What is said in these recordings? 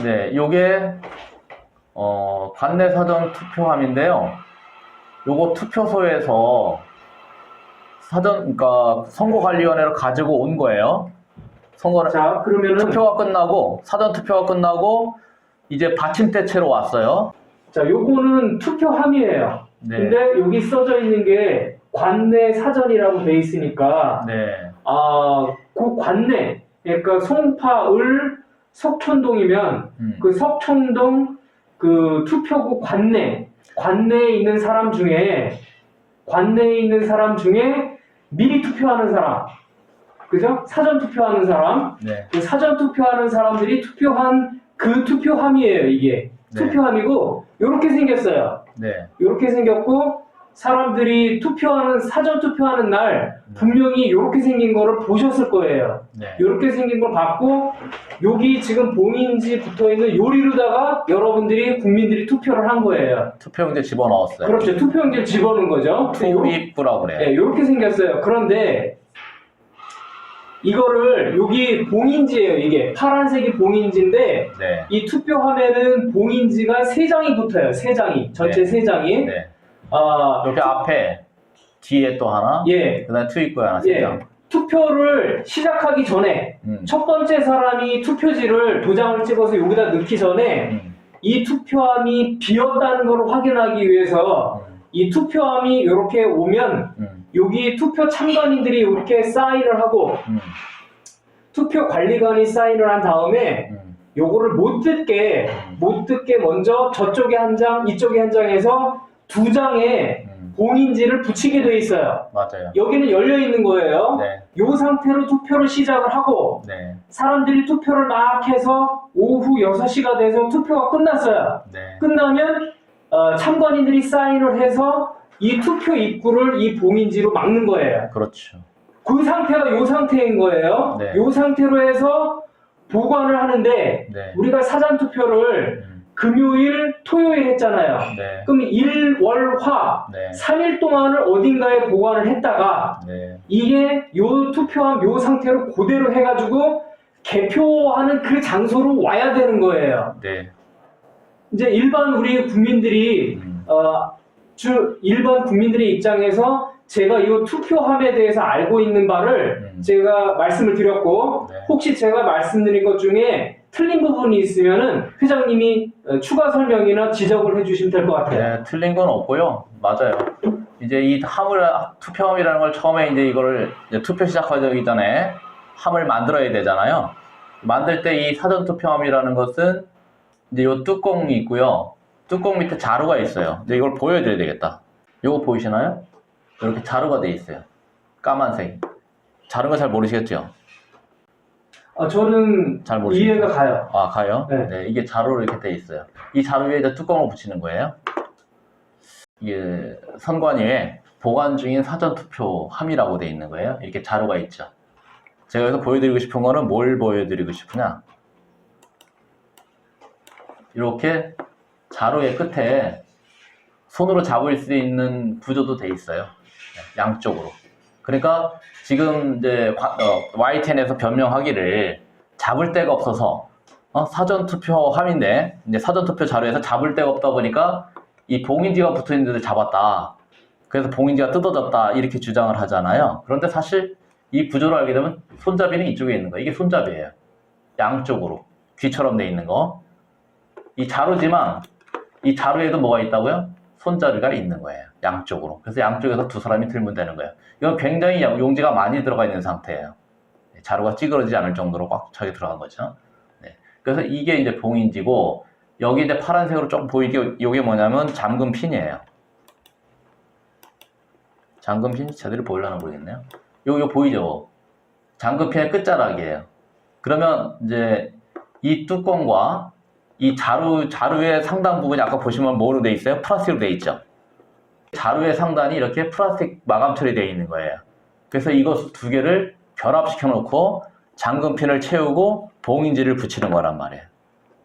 네, 요게 관내 사전 투표함인데요. 요거 투표소에서 그러니까 선거관리위원회로 가지고 온 거예요. 자, 그러면은 투표가 끝나고 사전 투표가 끝나고 이제 받침대 채로 왔어요. 자, 요거는 투표함이에요. 네. 근데 여기 써져 있는 게 관내 사전이라고 돼 있으니까 네, 그 관내, 그러니까 송파, 을, 석촌동이면 그 석촌동 그 투표구 관내에 있는 사람 중에 미리 투표하는 사람, 그죠? 사전 투표하는 사람, 네, 그 사전 투표하는 사람들이 투표한 그 투표함이에요, 이게. 네. 투표함이고, 요렇게 생겼어요. 네, 요렇게 생겼고, 사람들이 사전 투표하는 날, 분명히 요렇게 생긴 거를 보셨을 거예요. 네. 요렇게 생긴 걸 봤고, 여기 지금 봉인지 붙어 있는 요리로다가 여러분들이, 국민들이 투표를 한 거예요. 투표용지에 집어넣었어요. 그렇죠. 투표용지를 집어넣은 거죠. 투입구라고 그래요. 네, 요렇게 생겼어요. 그런데, 이거를 여기 봉인지예요. 이게 파란색이 봉인지인데 네, 이 투표함에는 봉인지가 3장이 붙어요. 3장이 전체 네. 3장이 네. 여기 앞에 뒤에 또 하나, 예, 그다음에 투입구에 하나, 예. 3장. 투표를 시작하기 전에 첫 번째 사람이 투표지를 도장을 찍어서 여기다 넣기 전에 이 투표함이 비었다는 걸 확인하기 위해서 이 투표함이 이렇게 오면 여기 투표 참관인들이 이렇게 사인을 하고 투표 관리관이 사인을 한 다음에 요거를 못 듣게 먼저 저쪽에 한 장, 이쪽에 한 장에서 2장에 봉인지를 붙이게 돼 있어요. 맞아요. 여기는 열려 있는 거예요. 네, 요 상태로 투표를 시작을 하고 네, 사람들이 투표를 막 해서 오후 6시가 돼서 투표가 끝났어요. 네. 끝나면 참관인들이 사인을 해서 이 투표 입구를 이 봉인지로 막는 거예요. 그렇죠. 그 상태가 요 상태인 거예요. 네. 요 상태로 해서 보관을 하는데 네. 우리가 사전 투표를 금요일, 토요일 했잖아요. 네, 그럼 일, 월, 화 네, 3일 동안을 어딘가에 보관을 했다가 네, 이게 요 투표함 요 상태로 그대로 해가지고 개표하는 그 장소로 와야 되는 거예요. 네. 이제 일반 우리 국민들이 일반 국민들의 입장에서 제가 이 투표함에 대해서 알고 있는 바를 제가 말씀을 드렸고 네. 혹시 제가 말씀드린 것 중에 틀린 부분이 있으면은 회장님이 추가 설명이나 지적을 해주시면 될 것 같아요. 네, 틀린 건 없고요. 맞아요. 이제 이 투표함이라는 걸 처음에 이제 이거를 이제 투표 시작하기 전에 함을 만들어야 되잖아요. 만들 때 이 사전 투표함이라는 것은 이제 요 뚜껑이 있고요. 뚜껑 밑에 자루가 있어요. 근데 이걸 보여드려야 되겠다. 이거 보이시나요? 이렇게 자루가 돼 있어요. 까만색. 자루가 잘 모르시겠죠? 저는 잘 모르시겠죠? 이해가 가요. 아, 가요? 네. 네, 이게 자루로 이렇게 돼 있어요. 이 자루 위에 이제 뚜껑을 붙이는 거예요. 이게 선관위에 보관 중인 사전 투표함이라고 돼 있는 거예요. 이렇게 자루가 있죠. 제가 여기서 보여드리고 싶은 거는 뭘 보여드리고 싶으냐? 이렇게 자루의 끝에 손으로 잡을 수 있는 구조도 돼 있어요. 양쪽으로. 그러니까 지금 이제 Y10에서 변명하기를 잡을 데가 없어서 사전 투표함인데 이제 사전 투표 자료에서 잡을 데가 없다 보니까 이 봉인지가 붙어 있는 데를 잡았다. 그래서 봉인지가 뜯어졌다 이렇게 주장을 하잖아요. 그런데 사실 이 구조를 알게 되면 손잡이는 이쪽에 있는 거예요. 이게 손잡이에요. 양쪽으로 귀처럼 돼 있는 거. 이 자루지만 이 자루에도 뭐가 있다고요? 손잡이가 있는 거예요. 양쪽으로. 그래서 양쪽에서 두 사람이 들면 되는 거예요. 이건 굉장히 용지가 많이 들어가 있는 상태예요. 자루가 찌그러지지 않을 정도로 꽉 차게 들어간 거죠. 네. 그래서 이게 이제 봉인지고 여기 이제 파란색으로 조금 보이게 이게 뭐냐면 잠금 핀이에요. 잠금 핀 제대로 보이려나 모르겠네요. 요 보이죠? 잠금 핀의 끝자락이에요. 그러면 이제 이 뚜껑과 이 자루의 상단 부분이 아까 보시면 뭐로 돼 있어요? 플라스틱으로 돼 있죠. 자루의 상단이 이렇게 플라스틱 마감 처리되어 있는 거예요. 그래서 이것 두 개를 결합시켜 놓고 잠금핀을 채우고 봉인지를 붙이는 거란 말이에요.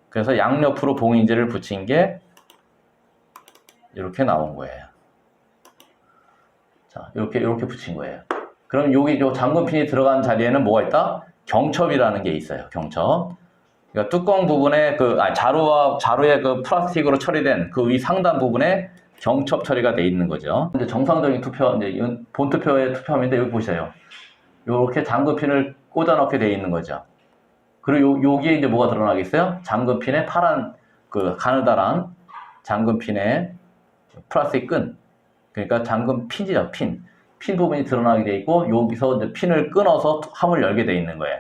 그래서 양옆으로 봉인지를 붙인 게 이렇게 나온 거예요. 자, 이렇게 붙인 거예요. 그럼 여기 요 잠금핀이 들어간 자리에는 뭐가 있다? 경첩이라는 게 있어요. 경첩. 그러니까 뚜껑 부분에 자루의 그 플라스틱으로 처리된 그 위 상단 부분에 경첩 처리가 돼 있는 거죠. 이제 정상적인 투표, 이제 본 투표의 투표함인데 여기 보세요. 이렇게 잠금핀을 꽂아 넣게 돼 있는 거죠. 그리고 여기에 이제 뭐가 드러나겠어요? 잠금핀에 파란 그 가느다란 잠금핀에 플라스틱 끈, 그러니까 잠금핀이죠. 핀 부분이 드러나게 돼 있고 여기서 이제 핀을 끊어서 함을 열게 돼 있는 거예요.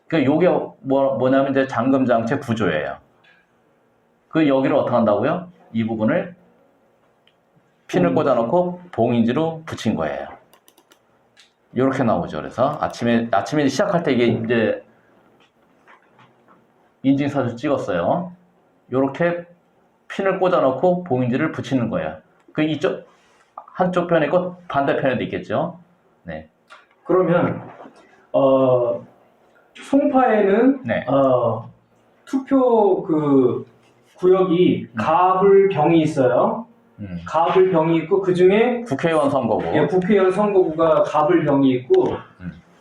그러니까 요게 뭐냐면 이제 잠금 장치 구조예요. 그 여기를 어떻게 한다고요? 이 부분을 핀을 꽂아놓고 봉인지로 붙인 거예요. 이렇게 나오죠. 그래서 아침에 시작할 때 이게 이제 인증사진 찍었어요. 이렇게 핀을 꽂아놓고 봉인지를 붙이는 거예요. 그 이쪽 한쪽 편에 있고 반대편에도 있겠죠. 네. 그러면 송파에는 네. 투표 그 구역이 가불병이 있어요. 가불병이 있고 그 중에 국회의원 선거구. 예, 국회의원 선거구가 가불병이 있고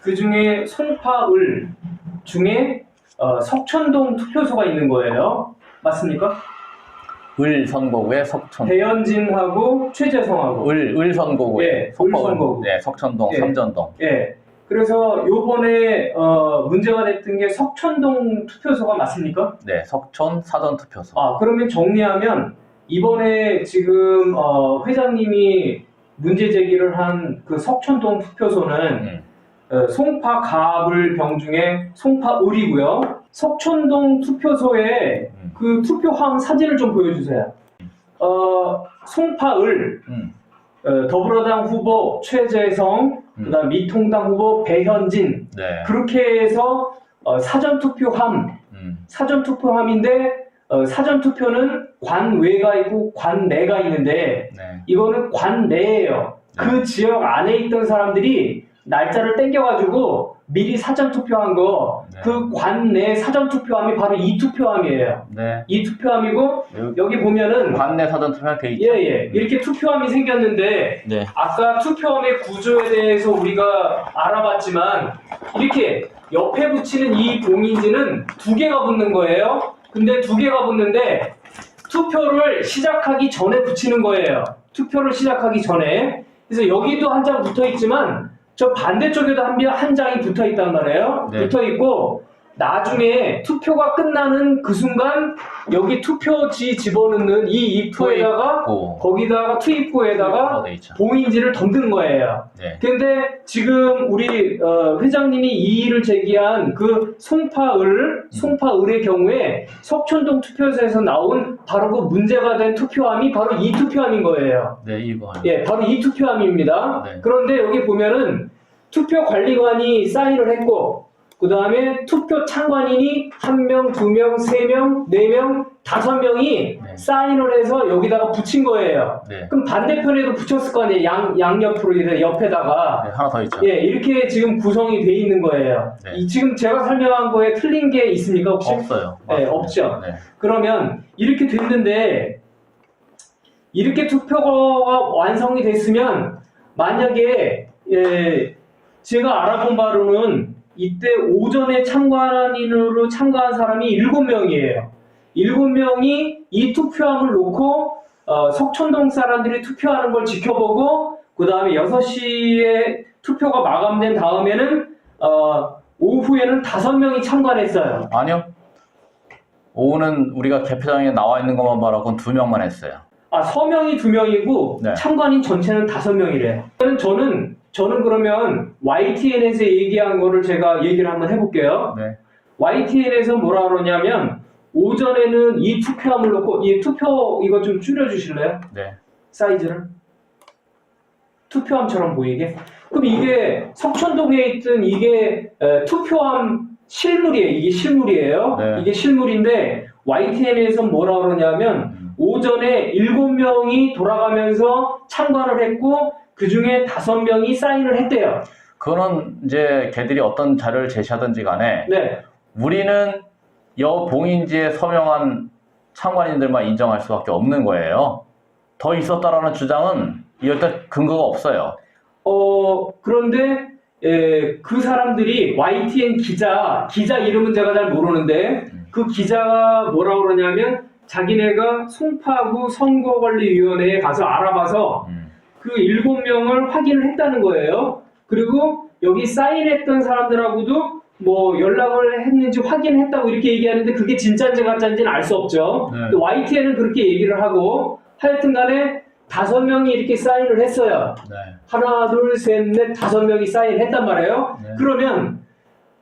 그 중에 송파을 중에 석천동 투표소가 있는 거예요. 맞습니까? 을 선거구에 석천. 배현진하고 최재성하고. 을 선거구에. 예, 을 선거구. 네, 석천동, 예. 삼전동. 예. 그래서 요번에 문제가 됐던 게 석천동 투표소가 맞습니까? 네, 석촌 사전 투표소. 아, 그러면 정리하면 이번에 지금 회장님이 문제 제기를 한 그 석천동 투표소는 송파 가불병 중에 송파을이고요. 석천동 투표소에 그 투표함 사진을 좀 보여주세요. 송파을 더불어당 후보 최재성, 그다음 미통당 후보 배현진. 네. 그렇게 해서 사전 투표함인데 사전 투표는 관외가 있고 관내가 있는데 네. 이거는 관내예요. 그 지역 안에 있던 사람들이 날짜를 땡겨가지고 미리 사전 투표한 거, 네. 그 관내 사전 투표함이 바로 이 투표함이에요. 네. 이 투표함이고 여기 보면은 관내 사전 투표 돼 있죠. 예예 이렇게 투표함이 생겼는데 네. 아까 투표함의 구조에 대해서 우리가 알아봤지만 이렇게 옆에 붙이는 이 봉인지는 두 개가 붙는 거예요. 근데 두 개가 붙는데 투표를 시작하기 전에 붙이는 거예요. 투표를 시작하기 전에. 그래서 여기도 한 장 붙어 있지만 저 반대쪽에도 한 장이 붙어 있단 말이에요. 네. 붙어 있고 나중에 투표가 끝나는 그 순간 여기 투표지 집어넣는 이 입구에다가 거기다가 투입구에다가 돼 있죠. 봉인지를 던든 거예요. 네. 근데 지금 우리 회장님이 이의를 제기한 그 송파을의 경우에 석촌동 투표소에서 나온 바로 그 문제가 된 투표함이 바로 이 투표함인 거예요. 네, 이거. 예, 바로 이 투표함입니다. 네. 그런데 여기 보면은 투표관리관이 사인을 했고 그 다음에 투표 참관인이 1명, 2명, 3명, 4명, 5명이 네. 사인을 해서 여기다가 붙인 거예요. 네. 그럼 반대편에도 붙였을 거 아니에요. 양옆으로 이렇게 옆에다가. 네, 하나 더 있죠. 예, 이렇게 지금 구성이 돼 있는 거예요. 네. 지금 제가 설명한 거에 틀린 게 있습니까 혹시? 없어요. 네, 없죠. 네. 그러면 이렇게 됐는데 이렇게 투표가 완성이 됐으면 만약에 제가 알아본 바로는 이때 오전에 참관인으로 참가한 사람이 7명이에요. 7명이 이 투표함을 놓고 석촌동 사람들이 투표하는 걸 지켜보고 그 다음에 6시에 투표가 마감된 다음에는 오후에는 5명이 참관했어요. 아니요. 오후는 우리가 개표장에 나와 있는 것만 봐라고 2명만 했어요. 서명이 2명이고 네. 참관인 전체는 5명이래요. 저는 그러면 YTN에서 얘기한 거를 제가 얘기를 한번 해볼게요. 네. YTN에서 뭐라 그러냐면 오전에는 이 투표함을 놓고 이 투표 이거 좀 줄여주실래요? 네. 사이즈를 투표함처럼 보이게. 그럼 이게 석천동에 있던 이게 투표함 실물이에요. 이게 실물이에요. 네. 이게 실물인데 YTN에서 뭐라 그러냐면 오전에 7명이 돌아가면서 참관을 했고 그 중에 5명이 사인을 했대요. 그거는 이제 걔들이 어떤 자료를 제시하든지 간에 네. 우리는 봉인지에 서명한 참관인들만 인정할 수밖에 없는 거예요. 더 있었다라는 주장은 이럴 때 근거가 없어요. 그런데 그 사람들이 YTN 기자 이름은 제가 잘 모르는데 그 기자가 뭐라고 그러냐면 자기네가 송파구 선거관리위원회에 가서 알아봐서 그 7명을 확인을 했다는 거예요. 그리고 여기 사인했던 사람들하고도 뭐 연락을 했는지 확인했다고 이렇게 얘기하는데 그게 진짜인지 가짜인지는 알 수 없죠. 네. YTN은 그렇게 얘기를 하고 하여튼 간에 5명이 이렇게 사인을 했어요. 네. 하나, 둘, 셋, 넷, 5명이 사인했단 말이에요. 네. 그러면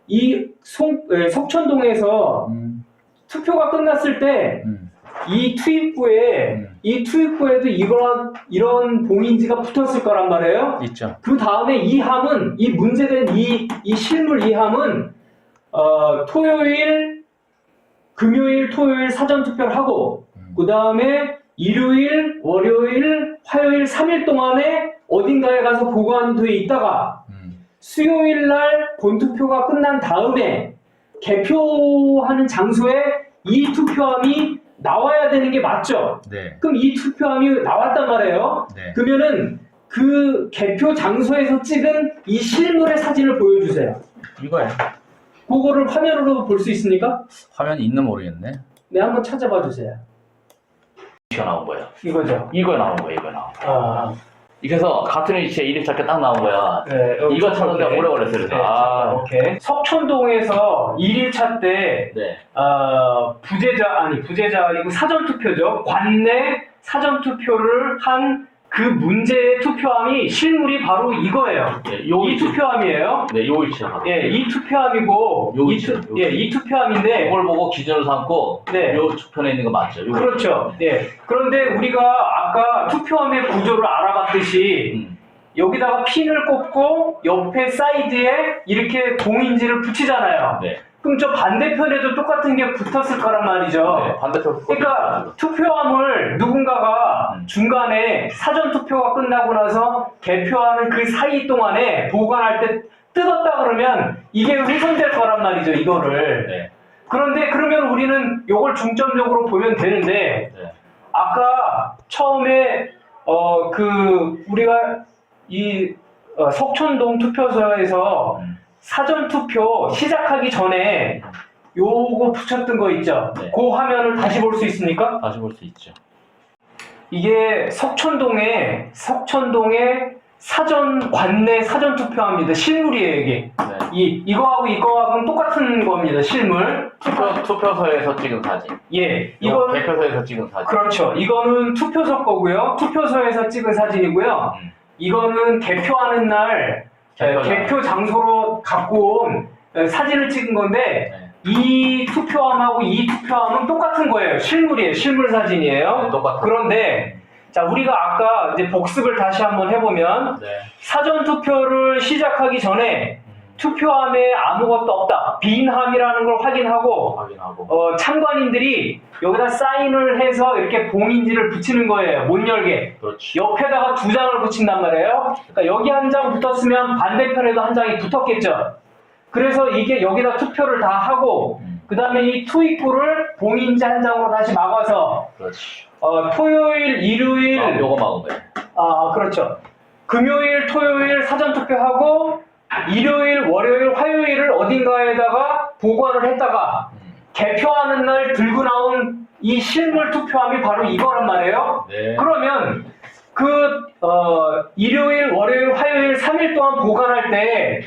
이 석천동에서 투표가 끝났을 때 이 투입구에도 이런 봉인지가 붙었을 거란 말이에요. 있죠. 그 다음에 이 함은, 이 문제된 이 실물 이 함은, 금요일, 토요일 사전투표를 하고, 그 다음에 일요일, 월요일, 화요일 3일 동안에 어딘가에 가서 보관돼 있다가, 수요일 날 본투표가 끝난 다음에 개표하는 장소에 이 투표함이 나와야 되는 게 맞죠? 네. 그럼 이 투표함이 나왔단 말이에요. 네. 그러면은 그 개표 장소에서 찍은 이 실물의 사진을 보여주세요. 이거예요. 그거를 화면으로 볼 수 있습니까? 화면이 있는 모르겠네. 네, 한번 찾아봐 주세요. 이거 나온 거예요. 이거죠. 이거 나온 거예요. 이거 나온 거. 아, 그래서 같은 위치에 이립작게 딱 나온 거야. 네. 이거 찾는데 오래 걸렸어요. 네, 아. 오케이. 석촌동에서 1일차 때 네. 부재자 아니고 사전투표죠. 관내 사전투표를 한 그 문제의 투표함이 실물이 바로 이거예요. 네, 이 투표함이에요. 네, 요 위치에 바로. 예, 이 투표함이고 요 이 위치요, 요 이 투표함인데 이걸 보고 기준으로 삼고 네. 요 투표에 있는 거 맞죠? 요 그렇죠. 예. 그런데 우리가 아까 투표함의 구조를 알아봤듯이 여기다가 핀을 꽂고 옆에 사이드에 이렇게 봉인지를 붙이잖아요. 네. 그럼 저 반대편에도 똑같은 게 붙었을 거란 말이죠. 네, 반대쪽. 그러니까 투표함을 누군가가 중간에 사전 투표가 끝나고 나서 개표하는 그 사이 동안에 보관할 때 뜯었다 그러면 이게 훼손될 거란 말이죠, 이거를. 네. 그런데 그러면 우리는 이걸 중점적으로 보면 되는데 네. 아까 처음에 우리가 이 석촌동 투표소에서 사전 투표 시작하기 전에 요거 붙였던 거 있죠? 네. 그 화면을 다시 볼 수 있습니까? 다시 볼 수 있죠. 이게 석촌동의 관내 사전 투표합니다. 실물이에요, 이게. 네. 이거하고는 똑같은 겁니다. 실물. 투표소에서 찍은 사진. 예, 이거는 개표소에서 찍은 사진. 그렇죠. 이거는 투표소 거고요. 투표소에서 찍은 사진이고요. 이거는 개표하는 날 개표 장소로 갖고 온 사진을 찍은 건데 네. 이 투표함하고 이 투표함은 똑같은 거예요. 실물이에요. 실물 사진이에요. 네, 똑같아요. 그런데 자, 우리가 아까 이제 복습을 다시 한번 해보면 네. 사전 투표를 시작하기 전에 투표함에 아무것도 없다. 빈 함이라는 걸 확인하고 참관인들이 여기다 사인을 해서 이렇게 봉인지를 붙이는 거예요. 못 열게. 그렇지. 옆에다가 2장을 붙인단 말이에요. 그러니까 여기 한 장 붙었으면 반대편에도 한 장이 붙었겠죠. 그래서 이게 여기다 투표를 다 하고 그 다음에 이 투입구를 봉인지 한 장으로 다시 막아서 그렇지. 토요일, 일요일 요거 막은 거예요. 그렇죠. 금요일, 토요일 사전 투표하고 일요일, 월요일, 화요일을 어딘가에다가 보관을 했다가 개표하는 날 들고 나온 이 실물 투표함이 바로 이거란 말이에요. 네. 그러면 일요일, 월요일, 화요일 3일 동안 보관할 때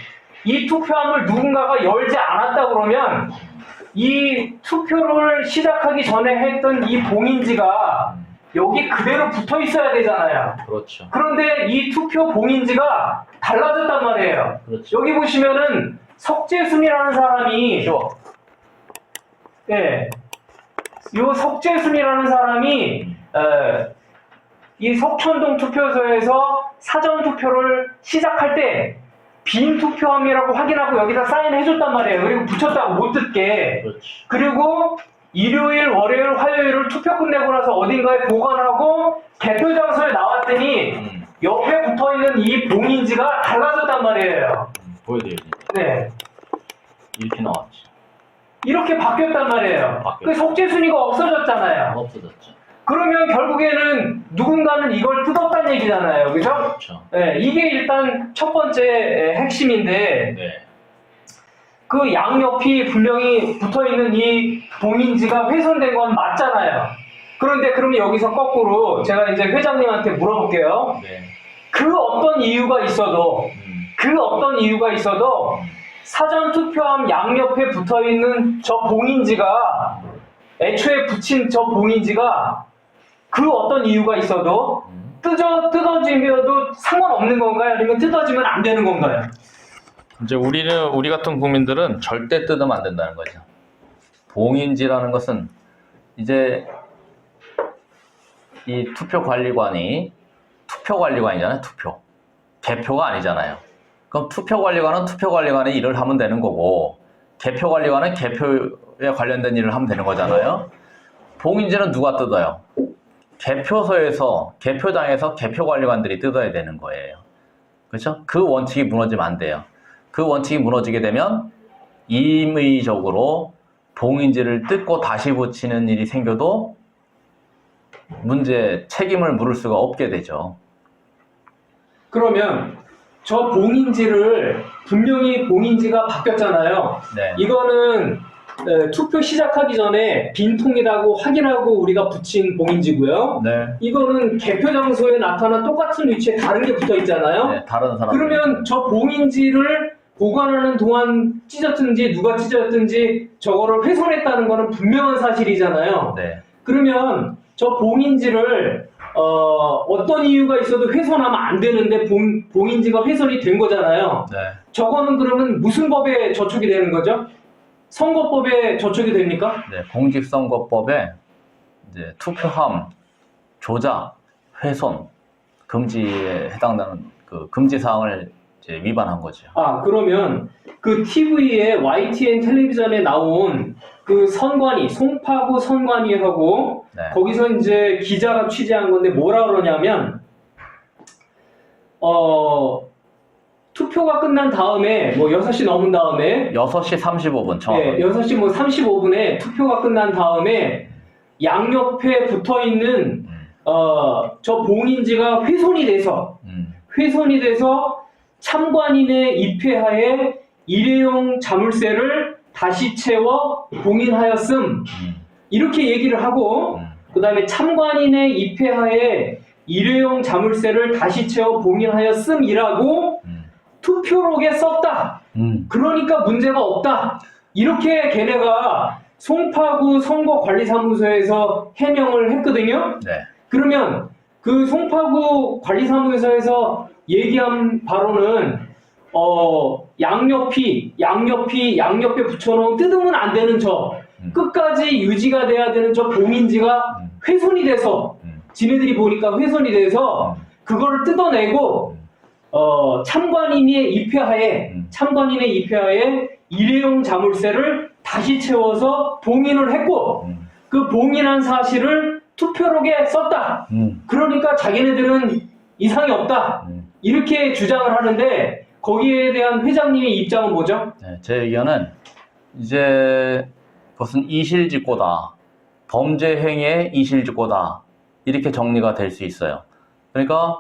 이 투표함을 누군가가 열지 않았다 그러면 이 투표를 시작하기 전에 했던 이 봉인지가 여기 그대로 붙어 있어야 되잖아요. 그렇죠. 그런데 이 투표 봉인지가 달라졌단 말이에요. 그렇죠. 여기 보시면은 석재순이라는 사람이 요 석재순이라는 사람이 이 석촌동 투표소에서 사전 투표를 시작할 때 빈 투표함이라고 확인하고 여기다 사인해줬단 말이에요. 그리고 붙였다고 못 듣게. 그렇지. 그리고 일요일, 월요일, 화요일을 투표 끝내고 나서 어딘가에 보관하고 개표 장소에 나왔더니 옆에 붙어있는 이 봉인지가 달라졌단 말이에요. 보여드려야지. 네. 이렇게 나왔지. 이렇게 바뀌었단 말이에요. 바뀌었죠. 그 석재순이가 없어졌잖아요. 없어졌죠. 그러면 결국에는 누군가는 이걸 뜯었다는 얘기잖아요. 그죠? 그렇죠. 네, 이게 일단 첫 번째 핵심인데, 네. 그 양옆이 분명히 붙어있는 이 봉인지가 훼손된 건 맞잖아요. 그런데 그러면 여기서 거꾸로 제가 이제 회장님한테 물어볼게요. 네. 그 어떤 이유가 있어도 사전 투표함 양옆에 붙어있는 저 봉인지가 애초에 붙인 저 봉인지가 그 어떤 이유가 있어도 뜯어지면도 상관없는 건가요? 아니면 뜯어지면 안 되는 건가요? 이제 우리 같은 국민들은 절대 뜯으면 안 된다는 거죠. 봉인지라는 것은 이제 이 투표관리관이잖아요. 개표가 아니잖아요. 그럼 투표관리관은 투표관리관의 일을 하면 되는 거고, 개표관리관은 개표에 관련된 일을 하면 되는 거잖아요. 봉인지는 누가 뜯어요? 개표소에서, 개표장에서 개표관리관들이 뜯어야 되는 거예요. 그렇죠? 그 원칙이 무너지면 안 돼요. 그 원칙이 무너지게 되면 임의적으로 봉인지를 뜯고 다시 붙이는 일이 생겨도 책임을 물을 수가 없게 되죠. 그러면 저 봉인지를 분명히 봉인지가 바뀌었잖아요. 네. 이거는 투표 시작하기 전에 빈통이라고 확인하고 우리가 붙인 봉인지고요. 네. 이거는 개표 장소에 나타난 똑같은 위치에 다른 게 붙어 있잖아요. 네, 다른 사람. 그러면 저 봉인지를 보관하는 동안 찢었든지 누가 찢었든지 저거를 훼손했다는 거는 분명한 사실이잖아요. 네. 그러면 저 봉인지를 어떤 이유가 있어도 훼손하면 안 되는데 봉인지가 훼손이 된 거잖아요. 네. 저거는 그러면 무슨 법에 저촉이 되는 거죠? 선거법에 저촉이 됩니까? 네, 공직선거법에 이제 투표함 조작, 훼손, 금지에 해당되는 그 금지 사항을 이제 위반한 거죠. 아, 그러면 그 TV에 YTN 텔레비전에 나온 그 선관위, 송파구 선관위하고 네. 거기서 이제 기자가 취재한 건데 뭐라 그러냐면 투표가 끝난 다음에 뭐 6시 넘은 다음에 6시 35분 정확하게. 네, 6시 뭐 35분에 투표가 끝난 다음에 양옆에 붙어있는 저 봉인지가 훼손이 돼서 참관인의 입회하에 일회용 자물쇠를 다시 채워 봉인하였음. 이렇게 얘기를 하고 그 다음에 참관인의 입회하에 일회용 자물쇠를 다시 채워 봉인하였음이라고 투표록에 썼다. 그러니까 문제가 없다. 이렇게 걔네가 송파구 선거관리사무소에서 해명을 했거든요. 네. 그러면 그 송파구 관리사무소에서 얘기한 바로는 양옆에 붙여놓은 뜯으면 안 되는 저 끝까지 유지가 돼야 되는 저 봉인지가 훼손이 돼서 지네들이 보니까 훼손이 돼서 그거를 뜯어내고 참관인의 입회하에 일회용 자물쇠를 다시 채워서 봉인을 했고 그 봉인한 사실을 투표록에 썼다. 그러니까 자기네들은 이상이 없다. 이렇게 주장을 하는데 거기에 대한 회장님의 입장은 뭐죠? 네, 제 의견은 이제 그것은 이실직고다. 범죄 행위의 이실직고다. 이렇게 정리가 될 수 있어요. 그러니까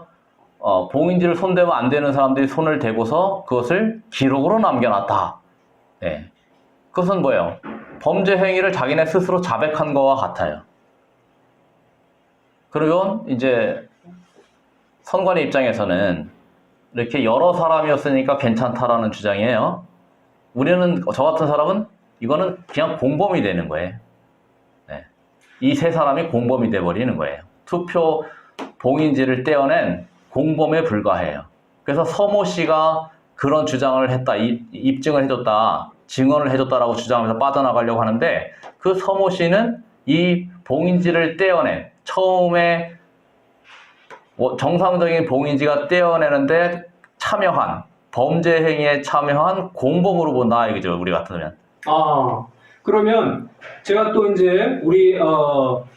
봉인지를 손대면 안 되는 사람들이 손을 대고서 그것을 기록으로 남겨놨다. 네. 그것은 뭐예요? 범죄 행위를 자기네 스스로 자백한 거와 같아요. 그리고 이제 선관위 입장에서는 이렇게 여러 사람이었으니까 괜찮다라는 주장이에요. 우리는, 저 같은 사람은 이거는 그냥 공범이 되는 거예요. 네. 이 세 사람이 공범이 돼버리는 거예요. 투표 봉인지를 떼어낸 공범에 불과해요. 그래서 서모 씨가 그런 주장을 했다, 입증을 해줬다, 증언을 해줬다라고 주장하면서 빠져나가려고 하는데 그 서모 씨는 이 봉인지를 떼어낸 처음에 정상적인 봉인지가 떼어내는데 참여한 범죄 행위에 참여한 공범으로 본다 이거죠. 우리 같으면. 그러면 제가 또 이제 우리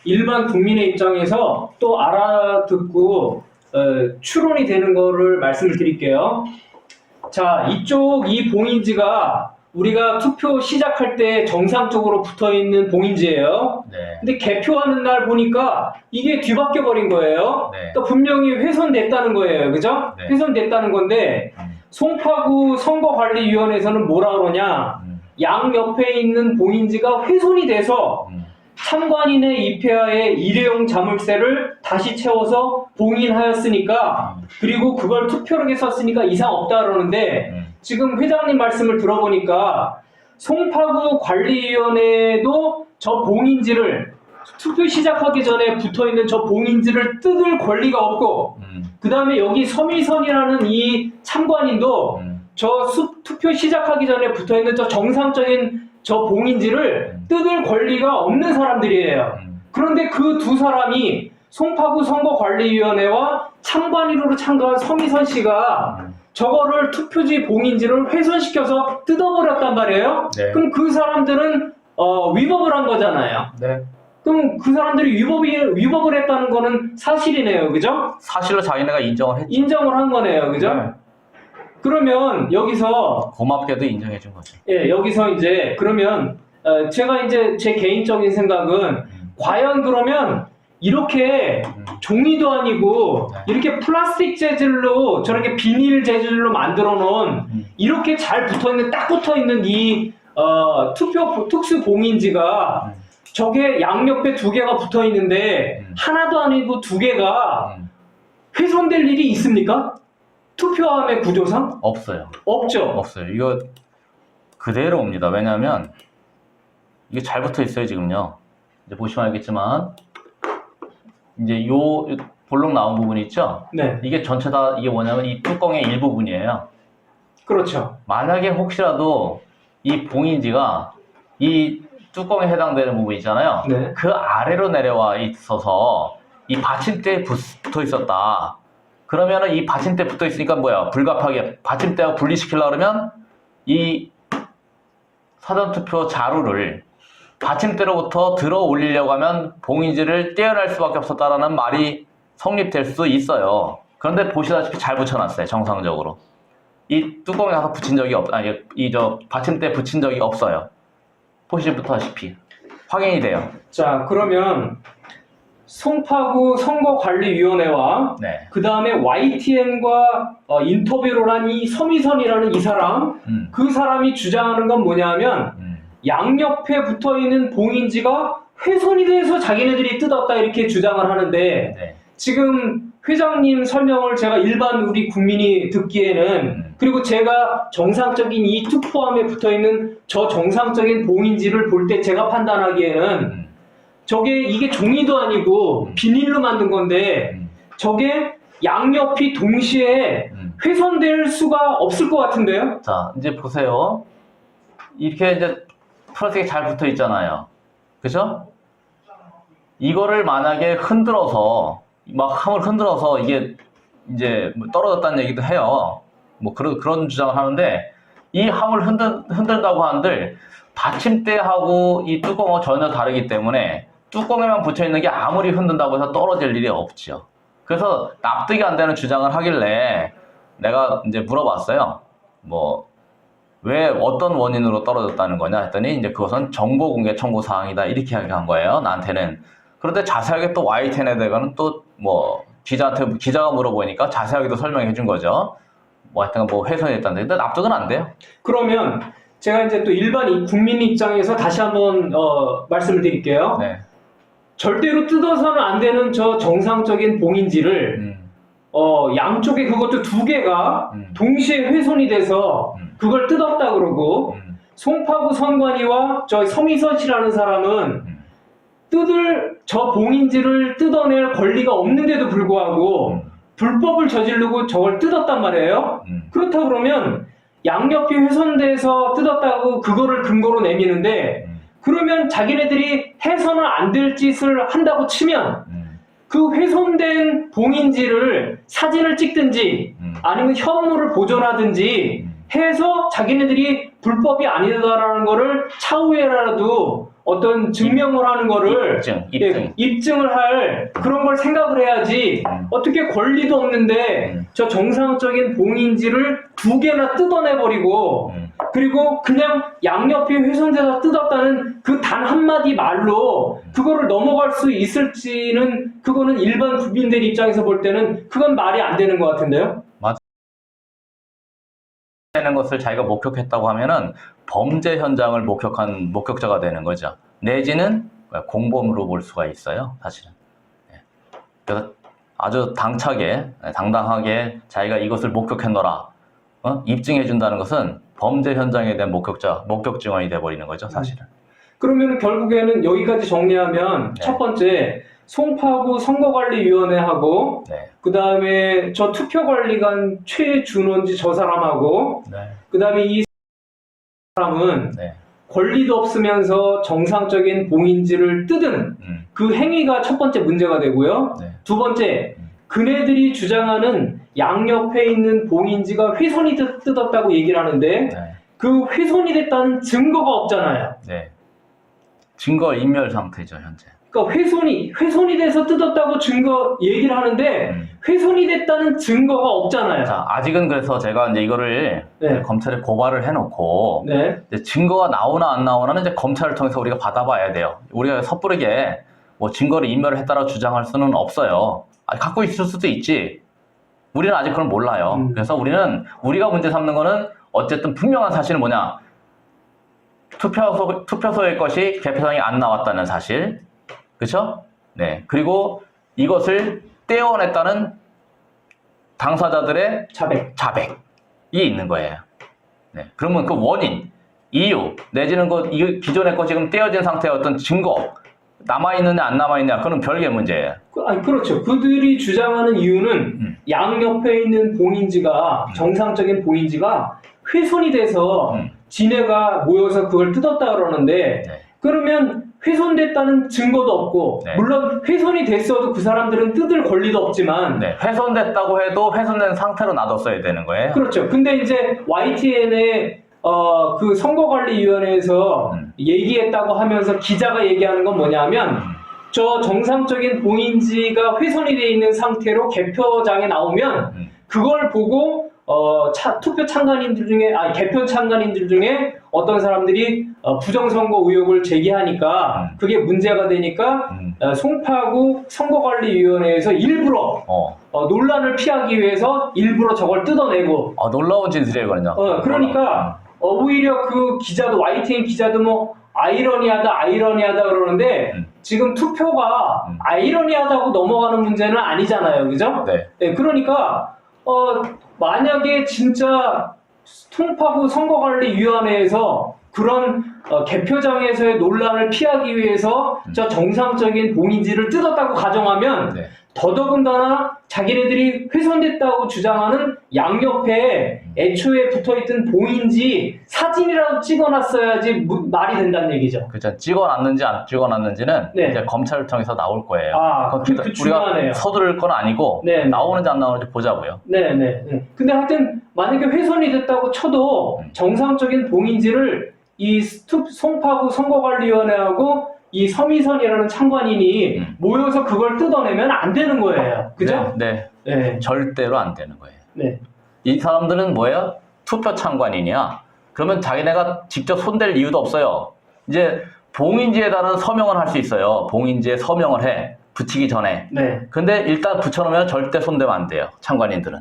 일반 국민의 입장에서 또 알아듣고 추론이 되는 거를 말씀을 드릴게요. 자, 이 봉인지가 우리가 투표 시작할 때 정상적으로 붙어 있는 봉인지예요. 네. 근데 개표하는 날 보니까 이게 뒤바뀌어 버린 거예요. 네. 그러니까 분명히 훼손됐다는 거예요. 그죠? 네. 훼손됐다는 건데 송파구 선거관리위원회에서는 뭐라 그러냐? 양 옆에 있는 봉인지가 훼손이 돼서 참관인의 입회하에 일회용 자물쇠를 다시 채워서 봉인하였으니까 그리고 그걸 투표록에 썼으니까 이상 없다 그러는데 지금 회장님 말씀을 들어보니까 송파구 관리위원회도 저 봉인지를 투표 시작하기 전에 붙어있는 저 봉인지를 뜯을 권리가 없고 그 다음에 여기 서미선이라는 이 참관인도 저 투표 시작하기 전에 붙어있는 저 정상적인 저 봉인지를 뜯을 권리가 없는 사람들이에요. 그런데 그 두 사람이 송파구 선거관리위원회와 참관인으로 참가한 서미선 씨가 저거를 투표지 봉인지를 훼손시켜서 뜯어버렸단 말이에요. 네. 그럼 그 사람들은 위법을 한 거잖아요. 네. 그럼 그 사람들이 위법을 했다는 거는 사실이네요. 그죠? 사실로 자기네가 인정을 했죠. 인정을 한 거네요. 그죠? 네. 그러면 여기서 고맙게도 인정해 준 거죠. 예, 여기서 이제 그러면 제가 이제 제 개인적인 생각은 과연 그러면 이렇게 종이도 아니고 네. 이렇게 플라스틱 재질로 저렇게 비닐 재질로 만들어 놓은 이렇게 잘 붙어 있는 딱 붙어 있는 이 투표 특수 봉인지가 저게 양옆에 두 개가 붙어 있는데 하나도 아니고 두 개가 훼손될 일이 있습니까? 투표함의 구조상? 없어요. 없죠. 없어요. 이거 그대로 옵니다. 왜냐하면 이게 잘 붙어 있어요, 지금요. 이제 보시면 알겠지만 이제 요 볼록 나온 부분 있죠? 네, 이게 전체 다 이게 뭐냐면 이 뚜껑의 일부분이에요. 그렇죠. 만약에 혹시라도 이 봉인지가 이 뚜껑에 해당되는 부분 있잖아요. 네. 그 아래로 내려와 있어서 이 받침대에 붙어 있었다. 그러면은 이 받침대 붙어 있으니까 뭐야? 불가피하게 받침대하고 분리시키려고 그러면 이 사전투표 자루를 받침대로부터 들어 올리려고 하면 봉인지를 떼어낼 수밖에 없었다라는 말이 성립될 수 있어요. 그런데 보시다시피 잘 붙여놨어요. 정상적으로. 이 뚜껑에 가서 붙인 적이 아니, 받침대에 붙인 적이 없어요. 보시다시피 확인이 돼요. 자, 그러면 송파구 선거관리위원회와 네. 그 다음에 YTN과 인터뷰를 한 이 서미선이라는 이 사람, 그 사람이 주장하는 건 뭐냐면 양옆에 붙어있는 봉인지가 훼손이 돼서 자기네들이 뜯었다 이렇게 주장을 하는데 네. 지금 회장님 설명을 제가 일반 우리 국민이 듣기에는 그리고 제가 정상적인 이 투표함에 붙어있는 저 정상적인 봉인지를 볼 때 제가 판단하기에는 이게 종이도 아니고 비닐로 만든 건데 저게 양옆이 동시에 훼손될 수가 없을 것 같은데요? 자, 이제 보세요. 이렇게 이제 플라스틱이 잘 붙어 있잖아요. 그죠? 이거를 만약에 흔들어서, 막 함을 흔들어서 이게 이제 떨어졌다는 얘기도 해요. 뭐 그런 주장을 하는데, 이 함을 흔든다고 한들, 받침대하고 이 뚜껑은 전혀 다르기 때문에, 뚜껑에만 붙여 있는 게 아무리 흔든다고 해서 떨어질 일이 없죠. 그래서 납득이 안 되는 주장을 하길래 내가 이제 물어봤어요. 왜 어떤 원인으로 떨어졌다는 거냐 했더니 이제 그것은 정보 공개 청구 사항이다 이렇게 한 거예요. 나한테는. 그런데 자세하게 또 Y10에 대해서는 또 기자가 물어보니까 자세하게도 설명해 준 거죠. 하여튼 훼손이 됐다는데 납득은 안 돼요. 그러면 제가 이제 또 일반 국민 입장에서 다시 한번 말씀을 드릴게요. 네. 절대로 뜯어서는 안 되는 저 정상적인 봉인지를 양쪽에 그것도 두 개가 동시에 훼손이 돼서 그걸 뜯었다 그러고 송파구 선관위와 저 서미선 씨라는 사람은 저 봉인지를 뜯어낼 권리가 없는데도 불구하고 불법을 저지르고 저걸 뜯었단 말이에요. 그렇다 그러면 양옆이 훼손돼서 뜯었다고 그거를 근거로 내미는데 그러면 자기네들이 해서는 안 될 짓을 한다고 치면 그 훼손된 봉인지를 사진을 찍든지 아니면 현물을 보존하든지 해서 자기네들이 불법이 아니다라는 거를 차후에라도 어떤 증명을 하는 거를 입증을 할 그런 걸 생각을 해야지 어떻게 권리도 없는데 저 정상적인 봉인지를 두 개나 뜯어내버리고 그리고 그냥 양옆에 훼손돼서 뜯었다는 그 단 한마디 말로 그거를 넘어갈 수 있을지는 그거는 일반 국민들 입장에서 볼 때는 그건 말이 안 되는 것 같은데요. 되는 것을 자기가 목격했다고 하면은 범죄 현장을 목격한 목격자가 되는 거죠. 내지는 공범으로 볼 수가 있어요, 사실은. 그래서 아주 당차게, 당당하게 자기가 이것을 목격했노라 입증해 준다는 것은 범죄 현장에 대한 목격 증언이 돼버리는 거죠, 사실은. 그러면 결국에는 여기까지 정리하면 네. 첫 번째 송파구 선거관리위원회하고 네. 그 다음에 저 투표관리관 최준원지 저 사람하고 네. 그 다음에 이 사람은 네. 권리도 없으면서 정상적인 봉인지를 뜯은 그 행위가 첫 번째 문제가 되고요. 네. 두 번째, 그네들이 주장하는 양옆에 있는 봉인지가 훼손이 뜯었다고 얘기를 하는데 네. 그 훼손이 됐다는 증거가 없잖아요. 네. 증거 인멸 상태죠, 현재. 그러니까 훼손이 돼서 뜯었다고 증거 얘기를 하는데 훼손이 됐다는 증거가 없잖아요. 자, 아직은 그래서 제가 이제 이거를 네. 검찰에 고발을 해놓고 네. 이제 증거가 나오나 안 나오나는 이제 검찰을 통해서 우리가 받아봐야 돼요. 우리가 섣부르게 뭐 증거를 인멸을 했다라고 주장할 수는 없어요. 아니, 갖고 있을 수도 있지. 우리는 아직 그걸 몰라요. 그래서 우리가 문제 삼는 거는 어쨌든 분명한 사실은 뭐냐? 투표소의 것이 개표장에 안 나왔다는 사실. 그렇죠? 네. 그리고 이것을 떼어냈다는 당사자들의 자백이 있는 거예요. 네. 그러면 그 원인, 이유, 내지는 이 기존의 거 지금 떼어진 상태의 어떤 증거, 남아있느냐 안 남아있느냐, 그건 별개의 문제예요. 그렇죠. 그들이 주장하는 이유는 양옆에 있는 봉인지가 정상적인 봉인지가 훼손이 돼서 지네가 모여서 그걸 뜯었다 그러는데 네. 그러면 훼손됐다는 증거도 없고 네. 물론 훼손이 됐어도 그 사람들은 뜯을 권리도 없지만 네. 훼손됐다고 해도 훼손된 상태로 놔뒀어야 되는 거예요. 그렇죠. 근데 이제 YTN의 그 선거관리위원회에서 얘기했다고 하면서 기자가 얘기하는 건 뭐냐면 저 정상적인 봉인지가 훼손이 돼 있는 상태로 개표장에 나오면 그걸 보고 투표 참관인들 중에 개표 참관인들 중에 어떤 사람들이 부정선거 의혹을 제기하니까 그게 문제가 되니까 송파구 선거관리위원회에서 일부러 논란을 피하기 위해서 일부러 저걸 뜯어내고 놀라운 짓이에요, 그러냐. 그러니까 오히려 그 기자도 YTN 기자도 뭐 아이러니하다 그러는데 지금 투표가 아이러니하다고 넘어가는 문제는 아니잖아요, 그죠? 네. 그러니까 만약에 진짜 송파구 선거관리위원회에서 그런 개표장에서의 논란을 피하기 위해서 저 정상적인 봉인지를 뜯었다고 가정하면 네. 더더군다나 자기네들이 훼손됐다고 주장하는 양옆에 애초에 붙어있던 봉인지 사진이라도 찍어놨어야지 말이 된다는 얘기죠. 그렇죠. 찍어놨는지 안 찍어놨는지는 네. 이제 검찰을 통해서 나올 거예요. 그 중요하네요. 우리가 서두를 건 아니고 네. 나오는지 안 나오는지 보자고요. 네. 근데 하여튼 만약에 훼손이 됐다고 쳐도 정상적인 봉인지를 이 송파구 선거관리위원회하고 이 서미선이라는 참관인이 모여서 그걸 뜯어내면 안 되는 거예요. 그죠? 네. 네. 절대로 안 되는 거예요. 네. 이 사람들은 뭐예요? 투표 참관인이야. 그러면 자기네가 직접 손댈 이유도 없어요. 이제 봉인지에다는 서명을 할 수 있어요. 봉인지에 서명을 해. 붙이기 전에. 네. 근데 일단 붙여놓으면 절대 손대면 안 돼요. 참관인들은.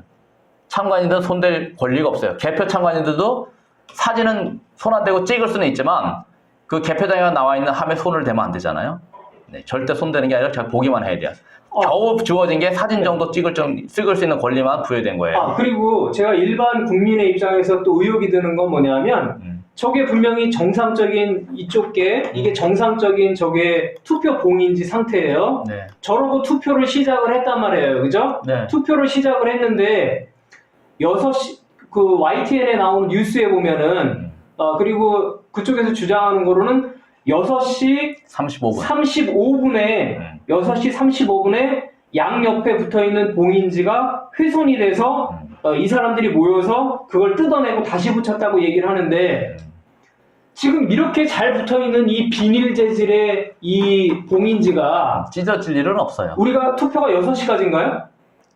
참관인들은 손댈 권리가 없어요. 개표 참관인들도 사진은 손 안 대고 찍을 수는 있지만 그 개표장에 나와 있는 함에 손을 대면 안 되잖아요. 네, 절대 손대는 게 아니라 그냥 보기만 해야 돼요. 겨우 주어진 게 사진 정도 찍을 수 있는 권리만 부여된 거예요. 그리고 제가 일반 국민의 입장에서 또 의혹이 드는 건 뭐냐면 저게 분명히 정상적인 이게 정상적인 저게 투표 봉인지 상태예요. 네. 저러고 투표를 시작을 했단 말이에요. 그죠? 네. 투표를 시작을 했는데 6시 그 YTN에 나오는 뉴스에 보면은 그리고 그쪽에서 주장하는 거로는 6시 35분에 6시 35분에 양옆에 붙어있는 봉인지가 훼손이 돼서 이 사람들이 모여서 그걸 뜯어내고 다시 붙였다고 얘기를 하는데 지금 이렇게 잘 붙어있는 이 비닐 재질의 이 봉인지가 찢어질 일은 없어요. 우리가 투표가 6시까지인가요?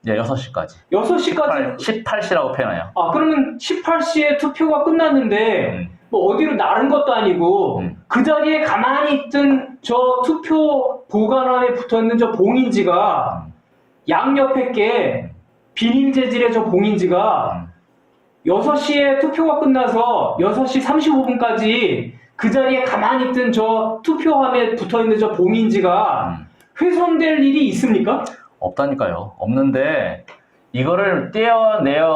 네, 6시까지. 6시까지? 18시라고 표현해요. 아, 그러면 18시에 투표가 끝났는데, 뭐 어디로 나른 것도 아니고, 그 자리에 가만히 있던 저 투표 보관함에 붙어 있는 저 봉인지가, 양옆에 게 비닐 재질의 저 봉인지가, 6시에 투표가 끝나서 6시 35분까지 그 자리에 가만히 있던 저 투표함에 붙어 있는 저 봉인지가 훼손될 일이 있습니까? 없다니까요. 없는데 이거를 떼어내야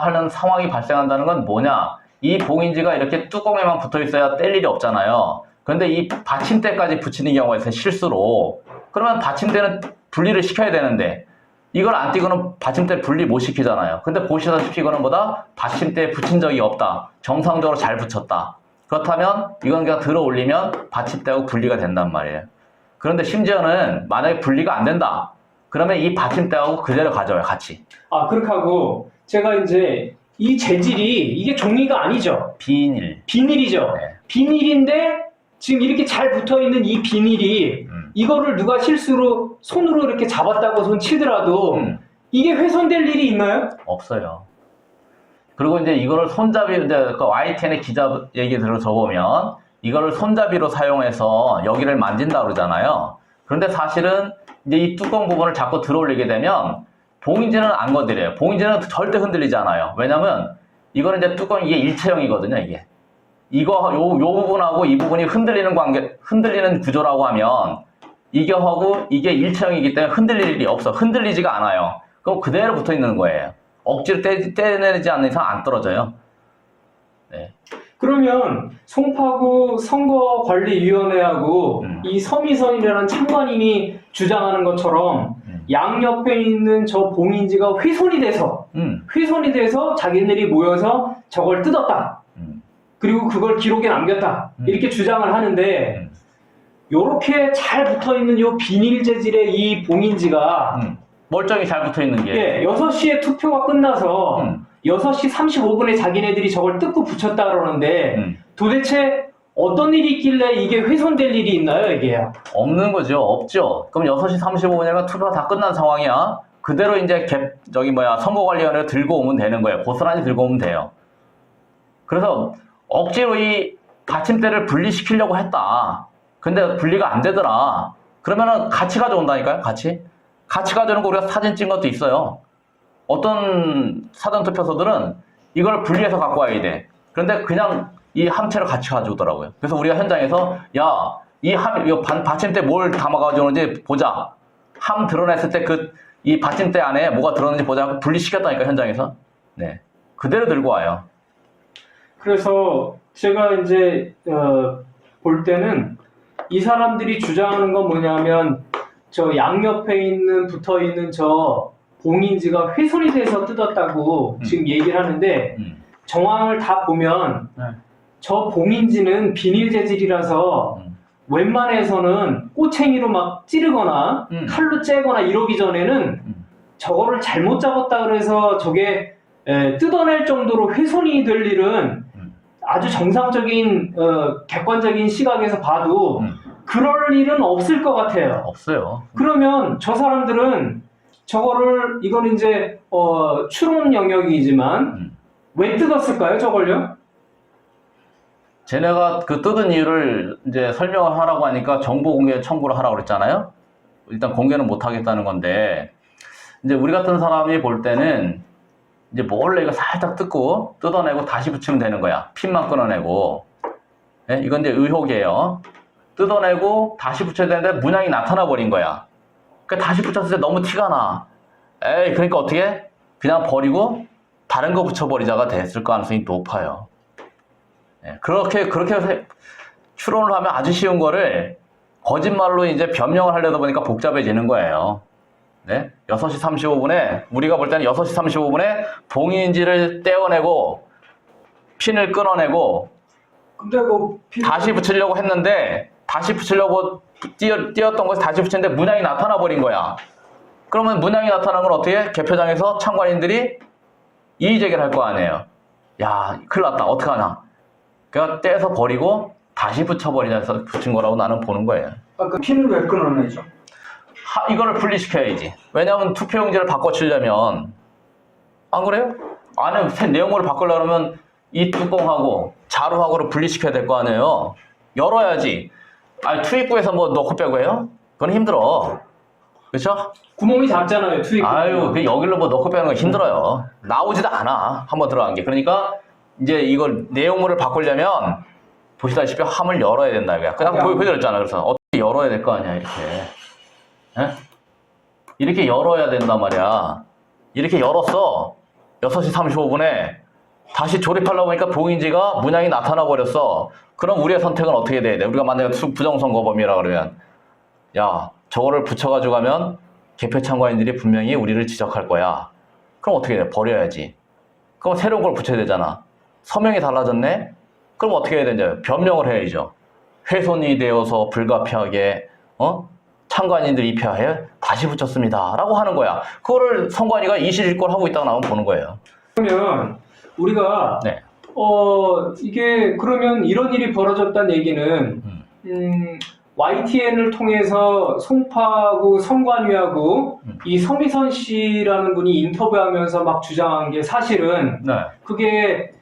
하는 상황이 발생한다는 건 뭐냐? 이 봉인지가 이렇게 뚜껑에만 붙어 있어야 뗄 일이 없잖아요. 그런데 이 받침대까지 붙이는 경우가 있어요. 실수로. 그러면 받침대는 분리를 시켜야 되는데 이걸 안 띄고는 받침대 분리 못 시키잖아요. 근데 보시다시피 이거는 뭐다? 받침대에 붙인 적이 없다. 정상적으로 잘 붙였다. 그렇다면 이건 그냥 들어 올리면 받침대하고 분리가 된단 말이에요. 그런데 심지어는 만약에 분리가 안 된다. 그러면 이 받침대하고 그대로 가져와요, 같이. 아, 그렇게 하고 제가 이제 이 재질이 이게 종이가 아니죠. 비닐. 비닐이죠. 네. 비닐인데 지금 이렇게 잘 붙어 있는 이 비닐이 이거를 누가 실수로 손으로 이렇게 잡았다고 손 치더라도 이게 훼손될 일이 있나요? 없어요. 그리고 이제 이거를 손잡이, 이제 그 YTN의 기자 얘기 들어보면 이거를 손잡이로 사용해서 여기를 만진다 그러잖아요. 그런데 사실은 이제 이 뚜껑 부분을 자꾸 들어 올리게 되면 봉인지는 안 건드려요. 봉인지는 절대 흔들리지 않아요. 왜냐면 이거는 이제 뚜껑이 이게 일체형이거든요, 이게. 요 부분하고 이 부분이 흔들리는 구조라고 하면 이거하고 이게 일체형이기 때문에 흔들릴 일이 없어. 흔들리지가 않아요. 그럼 그대로 붙어 있는 거예요. 억지로 떼내지 않는 이상 안 떨어져요. 네. 그러면 송파구 선거관리위원회하고 이 서미선이라는 참관인이 주장하는 것처럼 양옆에 있는 저 봉인지가 훼손이 돼서 자기네들이 모여서 저걸 뜯었다. 그리고 그걸 기록에 남겼다. 이렇게 주장을 하는데 요렇게 잘 붙어있는 요 비닐 재질의 이 봉인지가 멀쩡히 잘 붙어 있는 게. 예, 6시에 투표가 끝나서 6시 35분에 자기네들이 저걸 뜯고 붙였다 그러는데 도대체 어떤 일이 있길래 이게 훼손될 일이 있나요, 이게? 없는 거죠. 없죠. 그럼 6시 35분이면 투표가 다 끝난 상황이야. 그대로 이제 선거관리위원회를 들고 오면 되는 거예요. 고스란히 들고 오면 돼요. 그래서 억지로 이 받침대를 분리시키려고 했다. 근데 분리가 안 되더라. 그러면은 같이 가져온다니까요, 같이. 같이 가져오는 거 우리가 사진 찍은 것도 있어요. 어떤 사전투표소들은 이걸 분리해서 갖고 와야 돼. 그런데 그냥 이 함체를 같이 가져오더라고요. 그래서 우리가 현장에서 이 받침대 뭘 담아 가져오는지 보자. 함 드러냈을 때 이 받침대 안에 뭐가 들어있는지 보자 하고 분리시켰다니까, 현장에서. 네. 그대로 들고 와요. 그래서 제가 이제 볼 때는 이 사람들이 주장하는 건 뭐냐면 저 양옆에 붙어 있는 저 봉인지가 훼손이 돼서 뜯었다고 지금 얘기를 하는데 정황을 다 보면 저 봉인지는 비닐 재질이라서 웬만해서는 꼬챙이로 막 찌르거나 칼로 째거나 이러기 전에는 저거를 잘못 잡았다 그래서 저게 뜯어낼 정도로 훼손이 될 일은 아주 정상적인 객관적인 시각에서 봐도 그럴 일은 없을 것 같아요. 없어요. 그러면 저 사람들은 이건 이제 추론 영역이지만 왜 뜯었을까요, 저걸요? 쟤네가 그 뜯은 이유를 이제 설명을 하라고 하니까 정보 공개 청구를 하라고 그랬잖아요. 일단 공개는 못 하겠다는 건데, 이제 우리 같은 사람이 볼 때는 이제 몰래 이거 살짝 뜯어내고 다시 붙이면 되는 거야. 핀만 끊어내고. 네? 이건 이제 의혹이에요. 뜯어내고 다시 붙여야 되는데 문양이 나타나 버린 거야. 그러니까 다시 붙였을 때 너무 티가 나. 그러니까 어떻게? 그냥 버리고 다른 거 붙여버리자가 됐을 가능성이 높아요. 네, 그렇게 추론을 하면 아주 쉬운 거를 거짓말로 이제 변명을 하려다 보니까 복잡해지는 거예요. 네? 6시 35분에, 우리가 볼 때는 6시 35분에 봉인지를 떼어내고 핀을 끊어내고 근데 다시 붙이려고 했는데, 다시 붙이려고 띄었던 것을 다시 붙이는데 문양이 나타나 버린 거야. 그러면 문양이 나타난 건 어떻게? 개표장에서 참관인들이 이의 제기를 할 거 아니에요. 야, 큰일 났다. 어떡하나. 그러니까 떼서 버리고 다시 붙여버리자 해서 붙인 거라고 나는 보는 거예요. 그 핀을 왜 끊어내죠? 이거를 분리시켜야지. 왜냐하면 투표용지를 바꿔치려면 안 그래요? 안에 내용물을 바꾸려면 이 뚜껑하고 자루하고를 분리시켜야 될 거 아니에요. 열어야지. 아니 투입구에서 뭐 넣고 빼고 해요? 그건 힘들어. 그렇죠? 구멍이 작잖아요, 투입구. 아유, 그 여기로 뭐 넣고 빼는 거 힘들어요. 나오지도 않아. 한번 들어간 게. 그러니까 이제 이걸 내용물을 바꾸려면 보시다시피 함을 열어야 된다 이거야. 그냥 보여드렸잖아. 그래서 어떻게 열어야 될 거 아니야, 이렇게. 에? 이렇게 열어야 된단 말이야. 이렇게 열었어. 6시 35분에 다시 조립하려고 하니까 봉인지가 문양이 나타나 버렸어. 그럼 우리의 선택은 어떻게 돼야 돼? 우리가 만약에 부정선거범이라 그러면 야, 저거를 붙여가지고 가면 개표 참가인들이 분명히 우리를 지적할 거야. 그럼 어떻게 돼? 버려야지. 그럼 새로운 걸 붙여야 되잖아. 서명이 달라졌네? 그럼 어떻게 해야 되냐? 변명을 해야죠. 훼손이 되어서 불가피하게 참관인들이 입회하에 다시 붙였습니다. 라고 하는 거야. 그거를 선관위가 이실직고를 하고 있다고 나오면 보는 거예요. 그러면 우리가 네. 이게 그러면 이런 일이 벌어졌다는 얘기는 YTN을 통해서 송파구 선관위하고 이 성희선 씨라는 분이 인터뷰하면서 막 주장한 게 사실은 네. 그게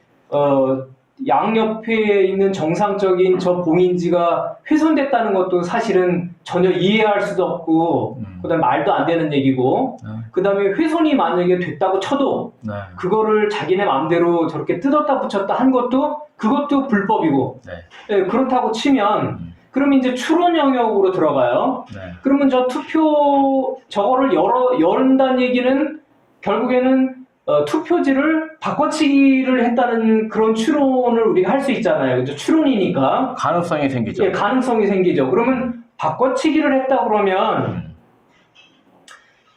양옆에 있는 정상적인 저 봉인지가 훼손됐다는 것도 사실은 전혀 이해할 수도 없고 그다음에 말도 안 되는 얘기고 그다음에 훼손이 만약에 됐다고 쳐도 네. 그거를 자기네 마음대로 저렇게 뜯었다 붙였다 한 것도 그것도 불법이고 네. 예, 그렇다고 치면 그러면 이제 추론 영역으로 들어가요. 네. 그러면 저 투표 저거를 연다는 얘기는 결국에는 투표지를 바꿔치기를 했다는 그런 추론을 우리가 할 수 있잖아요. 그죠? 추론이니까. 가능성이 생기죠. 예, 가능성이 생기죠. 그러면 바꿔치기를 했다 그러면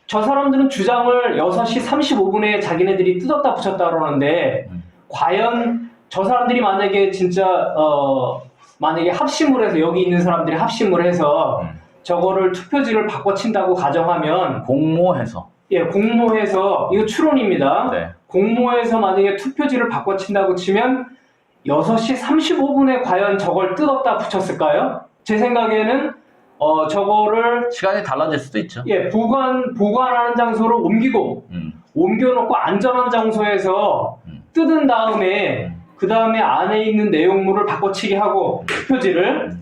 저 사람들은 주장을 6시 35분에 자기네들이 뜯었다 붙였다 그러는데 과연 저 사람들이 만약에 진짜 만약에 합심을 해서 여기 있는 사람들이 합심을 해서 저거를 투표지를 바꿔친다고 가정하면 공모해서 예, 공모해서 이거 추론입니다. 네. 공모해서 만약에 투표지를 바꿔친다고 치면 6시 35분에 과연 저걸 뜯었다 붙였을까요? 제 생각에는 저거를 시간이 달라질 수도 있죠. 예, 보관하는 장소로 옮겨놓고 안전한 장소에서 뜯은 다음에 그 다음에 안에 있는 내용물을 바꿔치기 하고 투표지를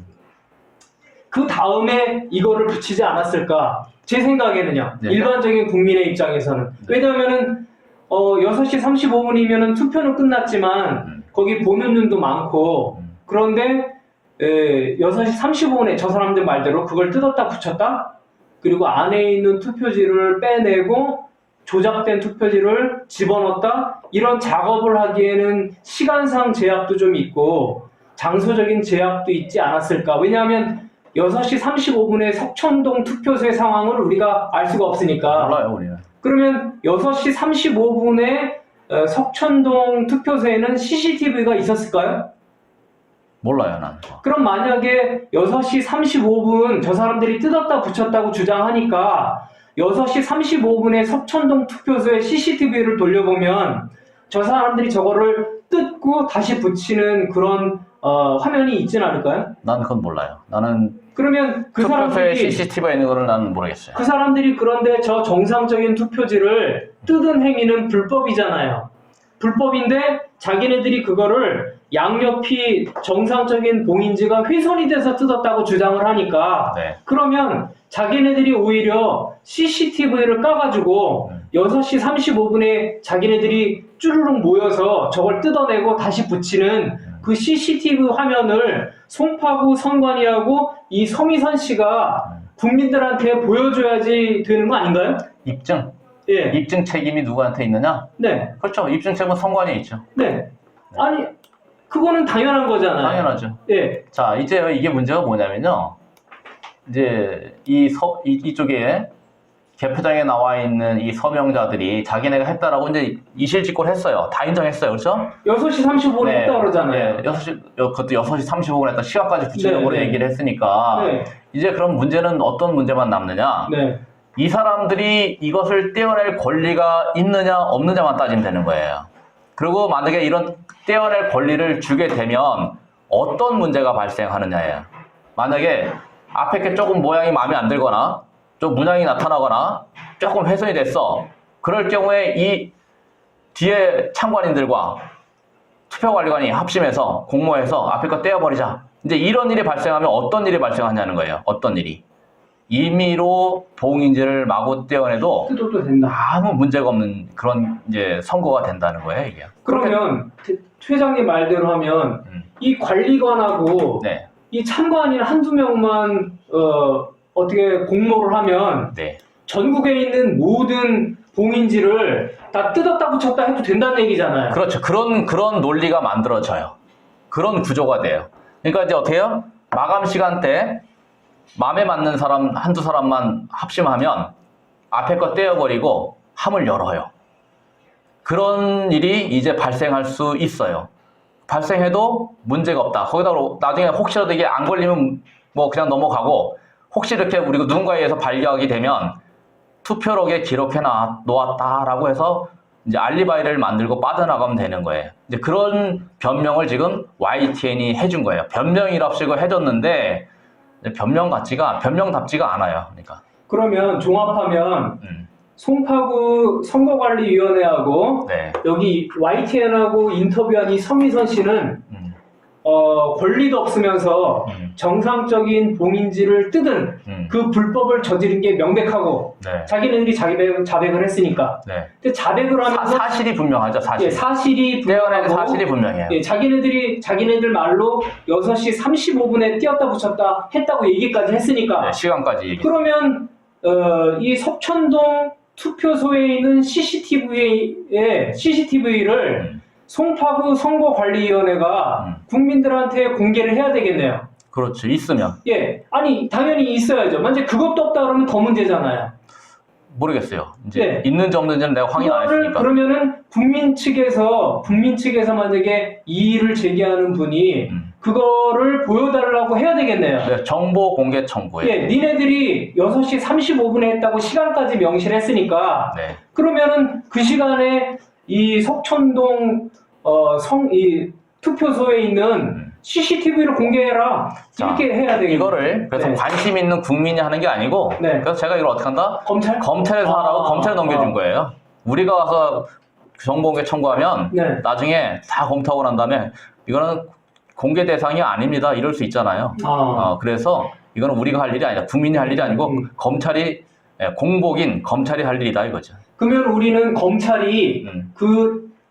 그 다음에 이거를 붙이지 않았을까? 제 생각에는요. 네. 일반적인 국민의 입장에서는. 왜냐면은 6시 35분이면은 투표는 끝났지만 거기 보는 눈도 많고 그런데 6시 35분에 저 사람들 말대로 그걸 뜯었다 붙였다 그리고 안에 있는 투표지를 빼내고 조작된 투표지를 집어넣었다 이런 작업을 하기에는 시간상 제약도 좀 있고 장소적인 제약도 있지 않았을까. 왜냐하면 6시 35분에 석천동 투표소의 상황을 우리가 알 수가 없으니까. 몰라요, 우리는. 그러면 6시 35분에 석천동 투표소에는 CCTV가 있었을까요? 몰라요, 나는. 그럼 만약에 6시 35분 저 사람들이 뜯었다 붙였다고 주장하니까 6시 35분에 석천동 투표소에 CCTV를 돌려보면 저 사람들이 저거를 뜯고 다시 붙이는 그런 화면이 있진 않을까요? 난 그건 몰라요. 나는 그러면 그 투표소에 사람들이 CCTV가 있는 거를 나는 모르겠어요. 그 사람들이 그런데 저 정상적인 투표지를 뜯은 행위는 불법이잖아요. 불법인데 자기네들이 그거를 양옆이 정상적인 봉인지가 훼손이 돼서 뜯었다고 주장을 하니까 네. 그러면 자기네들이 오히려 CCTV를 까가지고 6시 35분에 자기네들이 쭈르륵 모여서 저걸 뜯어내고 다시 붙이는 그 CCTV 화면을 송파구 선관위하고 이 성희선 씨가 국민들한테 보여줘야지 되는 거 아닌가요? 입증. 예. 입증 책임이 누구한테 있느냐? 네. 그렇죠. 입증 책임은 선관위에 있죠. 네. 아니, 그거는 당연한 거잖아요. 당연하죠. 예. 자, 이제 이게 문제가 뭐냐면요. 이제 이쪽에 개표장에 나와 있는 이 서명자들이 자기네가 했다라고 이제 이실직고를 했어요. 다 인정했어요. 그렇죠? 6시 35분에 했다 그러잖아요. 네, 그것도 6시 35분에 했다. 시각까지 구체적으로 네, 네. 얘기를 했으니까 네. 이제 그럼 문제는 어떤 문제만 남느냐? 네. 이 사람들이 이것을 떼어낼 권리가 있느냐 없느냐만 따지면 되는 거예요. 그리고 만약에 이런 떼어낼 권리를 주게 되면 어떤 문제가 발생하느냐예요. 만약에 앞에 게 조금 모양이 마음에 안 들거나 좀 문양이 나타나거나 조금 훼손이 됐어. 그럴 경우에 이 뒤에 참관인들과 투표관리관이 합심해서 공모해서 앞에 거 떼어버리자. 이제 이런 일이 발생하면 어떤 일이 발생하냐는 거예요. 어떤 일이. 임의로 봉인지를 마구 떼어내도 뜯어도 된다. 아무 문제가 없는 그런 이제 선거가 된다는 거예요, 이게. 그러면 회장님 말대로 하면 이 관리관하고 네. 이 참관인 한두 명만 어떻게 공모를 하면 네. 전국에 있는 모든 봉인지를 다 뜯었다 붙였다 해도 된다는 얘기잖아요. 그렇죠. 그런 논리가 만들어져요. 그런 구조가 돼요. 그러니까 이제 어떻게 해요? 마감 시간대 마음에 맞는 사람 한두 사람만 합심하면 앞에 거 떼어버리고 함을 열어요. 그런 일이 이제 발생할 수 있어요. 발생해도 문제가 없다. 거기다 나중에 혹시라도 이게 안 걸리면 뭐 그냥 넘어가고, 혹시 이렇게 우리가 누군가에 의해서 발견하게 되면 투표록에 기록해 놓았다라고 해서 이제 알리바이를 만들고 빠져나가면 되는 거예요. 이제 그런 변명을 지금 YTN이 해준 거예요. 변명이랍시고 해줬는데 변명답지가 않아요. 그러니까. 그러면 종합하면 송파구 선거관리위원회하고 네. 여기 YTN하고 인터뷰한 이 서미선 씨는 권리도 없으면서 정상적인 봉인지를 뜯은 그 불법을 저지른 게 명백하고, 네. 자기네들이 자백을 했으니까. 네. 근데 자백을 하면서 사실이 분명하죠. 사실. 예, 사실이 떼어낸 분명하고, 사실이 분명해요. 예, 자기네들 말로 6시 35분에 띄었다 붙였다 했다고 얘기까지 했으니까. 네, 시간까지 얘기. 그러면 이 석천동 투표소에 있는 CCTV를 송파구 선거관리위원회가 국민들한테 공개를 해야 되겠네요. 그렇죠. 있으면. 예, 아니 당연히 있어야죠. 만약에 그것도 없다 그러면 더 문제잖아요. 모르겠어요. 이제 네. 있는지 없는지는 내가 확인 안 그거를 했으니까. 그러면은 국민 측에서 만약에 이의를 제기하는 분이 그거를 보여달라고 해야 되겠네요. 네, 정보 공개 청구에. 예, 니네들이 6시 35분에 했다고 시간까지 명시를 했으니까. 네. 그러면은 그 시간에 이 석천동 이 투표소에 있는 CCTV를 공개해라. 이렇게 해야 되겠네요. 이거를 그래서 네. 관심 있는 국민이 하는 게 아니고, 네. 그래서 제가 이걸 어떻게 한다? 검찰에서 하라고 검찰에 넘겨준 거예요. 우리가 가서 정보공개 청구하면 네. 나중에 다 검토하고 난 다음에 이거는 공개 대상이 아닙니다. 이럴 수 있잖아요. 그래서 이거는 우리가 할 일이 아니라 국민이 할 일이 아니고 검찰이, 공복인 검찰이 할 일이다 이거죠. 그러면 우리는 검찰이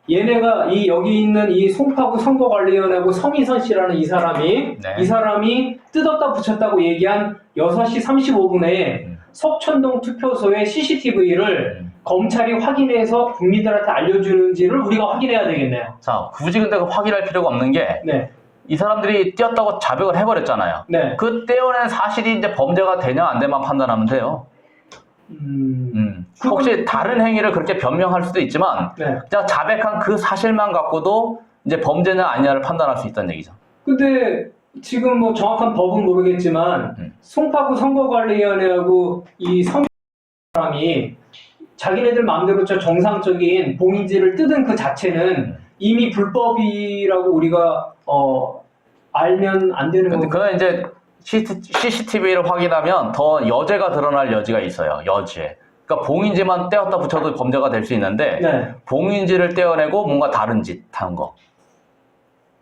얘네가 여기 있는 이 송파구 선거관리위원회하고 서미선 씨라는 이 사람이 뜯었다 붙였다고 얘기한 6시 35분에 석천동 투표소의 CCTV를 검찰이 확인해서 국민들한테 알려주는지를 우리가 확인해야 되겠네요. 자, 굳이 근데 확인할 필요가 없는 게, 네. 이 사람들이 띄었다고 자백을 해버렸잖아요. 네. 그 떼어낸 사실이 이제 범죄가 되냐 안 되냐만 판단하면 돼요. 혹시 다른 행위를 그렇게 변명할 수도 있지만, 네. 그냥 자백한 그 사실만 갖고도 이제 범죄냐 아니냐를 판단할 수 있다는 얘기죠. 근데 지금 뭐 정확한 법은 모르겠지만 송파구 선거관리위원회하고 이 사람이 자기네들 마음대로 정상적인 봉인지를 뜯은 그 자체는 이미 불법이라고 우리가 알면 안 되는 거고. 그건 이제 CCTV를 확인하면 더 여죄가 드러날 여지가 있어요. 여죄. 그러니까 봉인지만 떼었다 붙여도 범죄가 될 수 있는데, 네. 봉인지를 떼어내고 뭔가 다른 짓 한 거.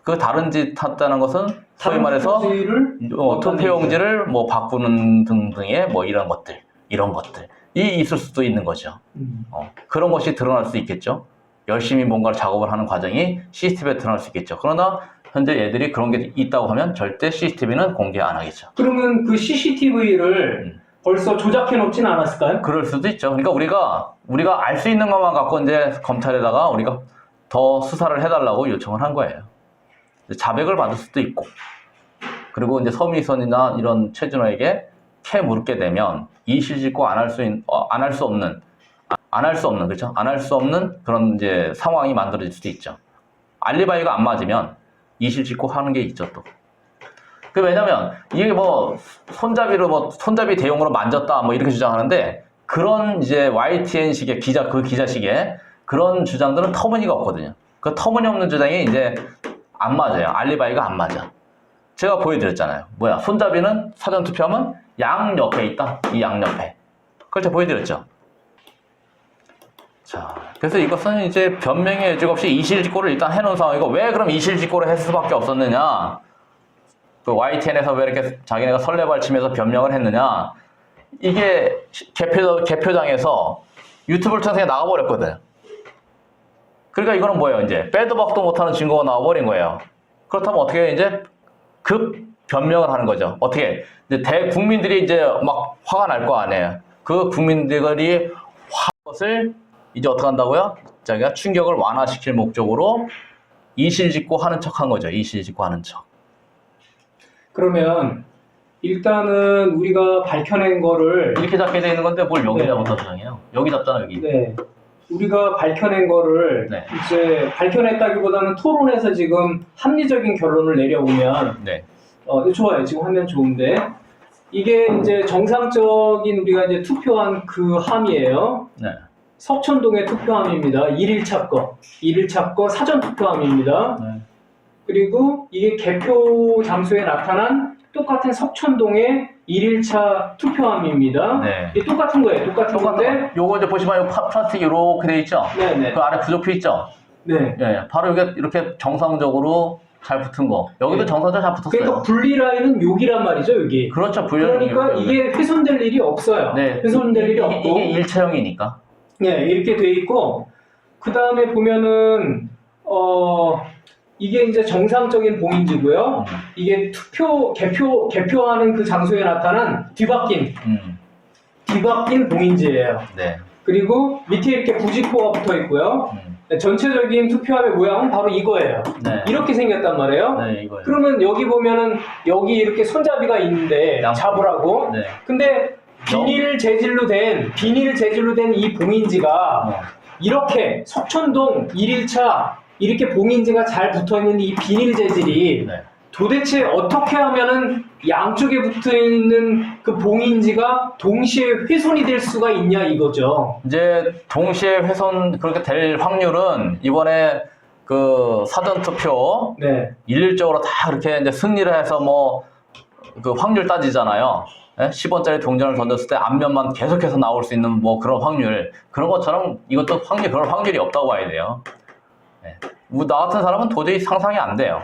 그 다른 짓 했다는 것은 소위 말해서 투표용지를 뭐 바꾸는 등등의 뭐 이런 것들이 있을 수도 있는 거죠. 그런 것이 드러날 수 있겠죠. 열심히 뭔가를 작업을 하는 과정이 CCTV에 드러날 수 있겠죠. 그러나 현재 얘들이 그런 게 있다고 하면 절대 CCTV는 공개 안 하겠죠. 그러면 그 CCTV를 벌써 조작해 놓진 않았을까요? 그럴 수도 있죠. 그러니까 우리가 알 수 있는 것만 갖고 이제 검찰에다가 우리가 더 수사를 해달라고 요청을 한 거예요. 자백을 받을 수도 있고, 그리고 이제 서미선이나 이런 최준호에게 캐 물게 되면 이실직고 안 할 수 없는 그런 이제 상황이 만들어질 수도 있죠. 알리바이가 안 맞으면 이실직고 하는 게 있죠 또. 왜냐면 이게 뭐 손잡이 대용으로 만졌다 뭐 이렇게 주장하는데, 그런 이제 YTN식의 기자식의 그런 주장들은 터무니가 없거든요. 그 터무니없는 주장이 이제 안 맞아요. 알리바이가 안 맞아. 제가 보여드렸잖아요. 손잡이는 사전투표하면 양 옆에 있다. 이 양 옆에. 그걸 제가 보여드렸죠. 자, 그래서 이것은 이제 변명의 여지가 없이 이실직고를 일단 해놓은 상황이고, 왜 그럼 이실직고를 했을 수밖에 없었느냐? 그 YTN에서 왜 이렇게 자기네가 설레발치면서 변명을 했느냐? 이게 개표장에서 유튜브를 통해서 나가버렸거든. 그러니까 이거는 뭐예요? 이제 빼도 박도 못하는 증거가 나와버린 거예요. 그렇다면 어떻게 이제 급 변명을 하는 거죠. 어떻게 이제 대국민들이 이제 막 화가 날 거 아니에요. 그 국민들이 것을 이제 어떻게 한다고요? 자기가 충격을 완화시킬 목적으로 이실직고 하는 척 한 거죠. 이실직고 하는 척. 그러면 일단은 우리가 밝혀낸 거를 이렇게 잡게 돼 있는 건데 뭘 여기 잡았다 주장해요? 여기 잡잖아, 여기. 네. 우리가 밝혀낸 거를 네. 이제 밝혀냈다기보다는 토론에서 지금 합리적인 결론을 내려오면 네. 좋아요. 지금 화면 좋은데 이게 이제 정상적인 우리가 이제 투표한 그 함이에요. 네. 석천동의 투표함입니다. 1일차 거 사전 투표함입니다. 네. 그리고 이게 개표 장소에 나타난 똑같은 석천동의 1일차 투표함입니다. 네. 이게 똑같은 거예요. 똑같은 건데. 요거 이제 보시면 플라스틱 이렇게 돼 있죠? 네네. 그 안에 부족표 있죠? 네. 예, 바로 이렇게 정상적으로 잘 붙은 거. 여기도 네. 정상적으로 잘 붙었어요. 그러니까 분리 라인은 여기란 말이죠, 여기. 그렇죠. 그러니까 이게 훼손될 일이 없어요. 네. 훼손될 일이 없고. 이게 일체형이니까. 네, 이렇게 돼 있고, 그 다음에 보면은, 이게 이제 정상적인 봉인지고요. 이게 개표하는 그 장소에 나타난 뒤바뀐 봉인지예요. 네. 그리고 밑에 이렇게 부직포가 붙어 있고요. 네, 전체적인 투표함의 모양은 바로 이거예요. 네. 이렇게 생겼단 말이에요. 네, 이거예요. 그러면 여기 보면은 여기 이렇게 손잡이가 있는데 잡으라고. 네. 근데 비닐 재질로 된 이 봉인지가 이렇게 석천동 1일차 이렇게 봉인지가 잘 붙어있는 이 비닐 재질이 네. 도대체 어떻게 하면은 양쪽에 붙어있는 그 봉인지가 동시에 훼손이 될 수가 있냐 이거죠. 이제 동시에 훼손 그렇게 될 확률은 이번에 그 사전투표 네. 일률적으로 다 그렇게 이제 승리를 해서 뭐 그 확률 따지잖아요. 10원짜리 동전을 던졌을 때 앞면만 계속해서 나올 수 있는 뭐 그런 확률, 그런 것처럼 이것도 그런 확률이 없다고 봐야 돼요. 네. 나 같은 사람은 도저히 상상이 안 돼요.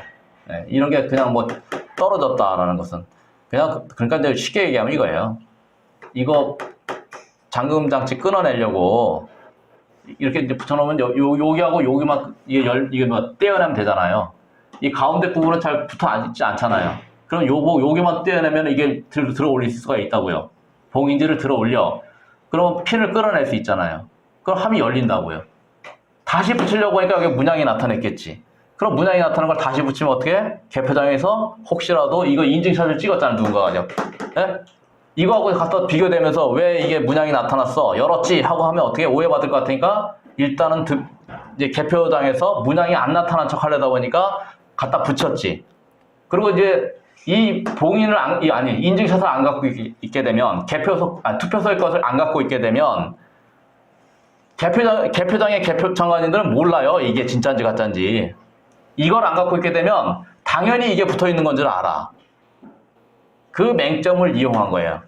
네. 이런 게 그냥 뭐 떨어졌다라는 것은 그러니까 이제 쉽게 얘기하면 이거예요. 이거 잠금 장치 끊어내려고 이렇게 이제 붙여놓으면 여기하고 여기만 이게 뭐 떼어내면 되잖아요. 이 가운데 부분은 잘 붙어 있지 않잖아요. 그럼 여기만 떼어내면 이게 들어 올릴 수가 있다고요. 봉인지를 들어 올려. 그러면 핀을 끌어낼 수 있잖아요. 그럼 함이 열린다고요. 다시 붙이려고 하니까 여기 문양이 나타냈겠지. 그럼 문양이 나타난 걸 다시 붙이면 어떻게 해? 개표장에서 혹시라도 이거 인증샷을 찍었잖아, 누군가가. 예? 이거하고 갖다 비교되면서 왜 이게 문양이 나타났어? 열었지? 하고 하면 어떻게 오해받을 것 같으니까 일단은 이제 개표장에서 문양이 안 나타난 척 하려다 보니까 갖다 붙였지. 그리고 이제 이 봉인을 인증샷을 안 갖고 있게 되면 투표소의 것을 안 갖고 있게 되면 개표장의 개표장관님들은 몰라요. 이게 진짜인지 가짜인지. 이걸 안 갖고 있게 되면 당연히 이게 붙어 있는 건 줄 알아. 그 맹점을 이용한 거예요.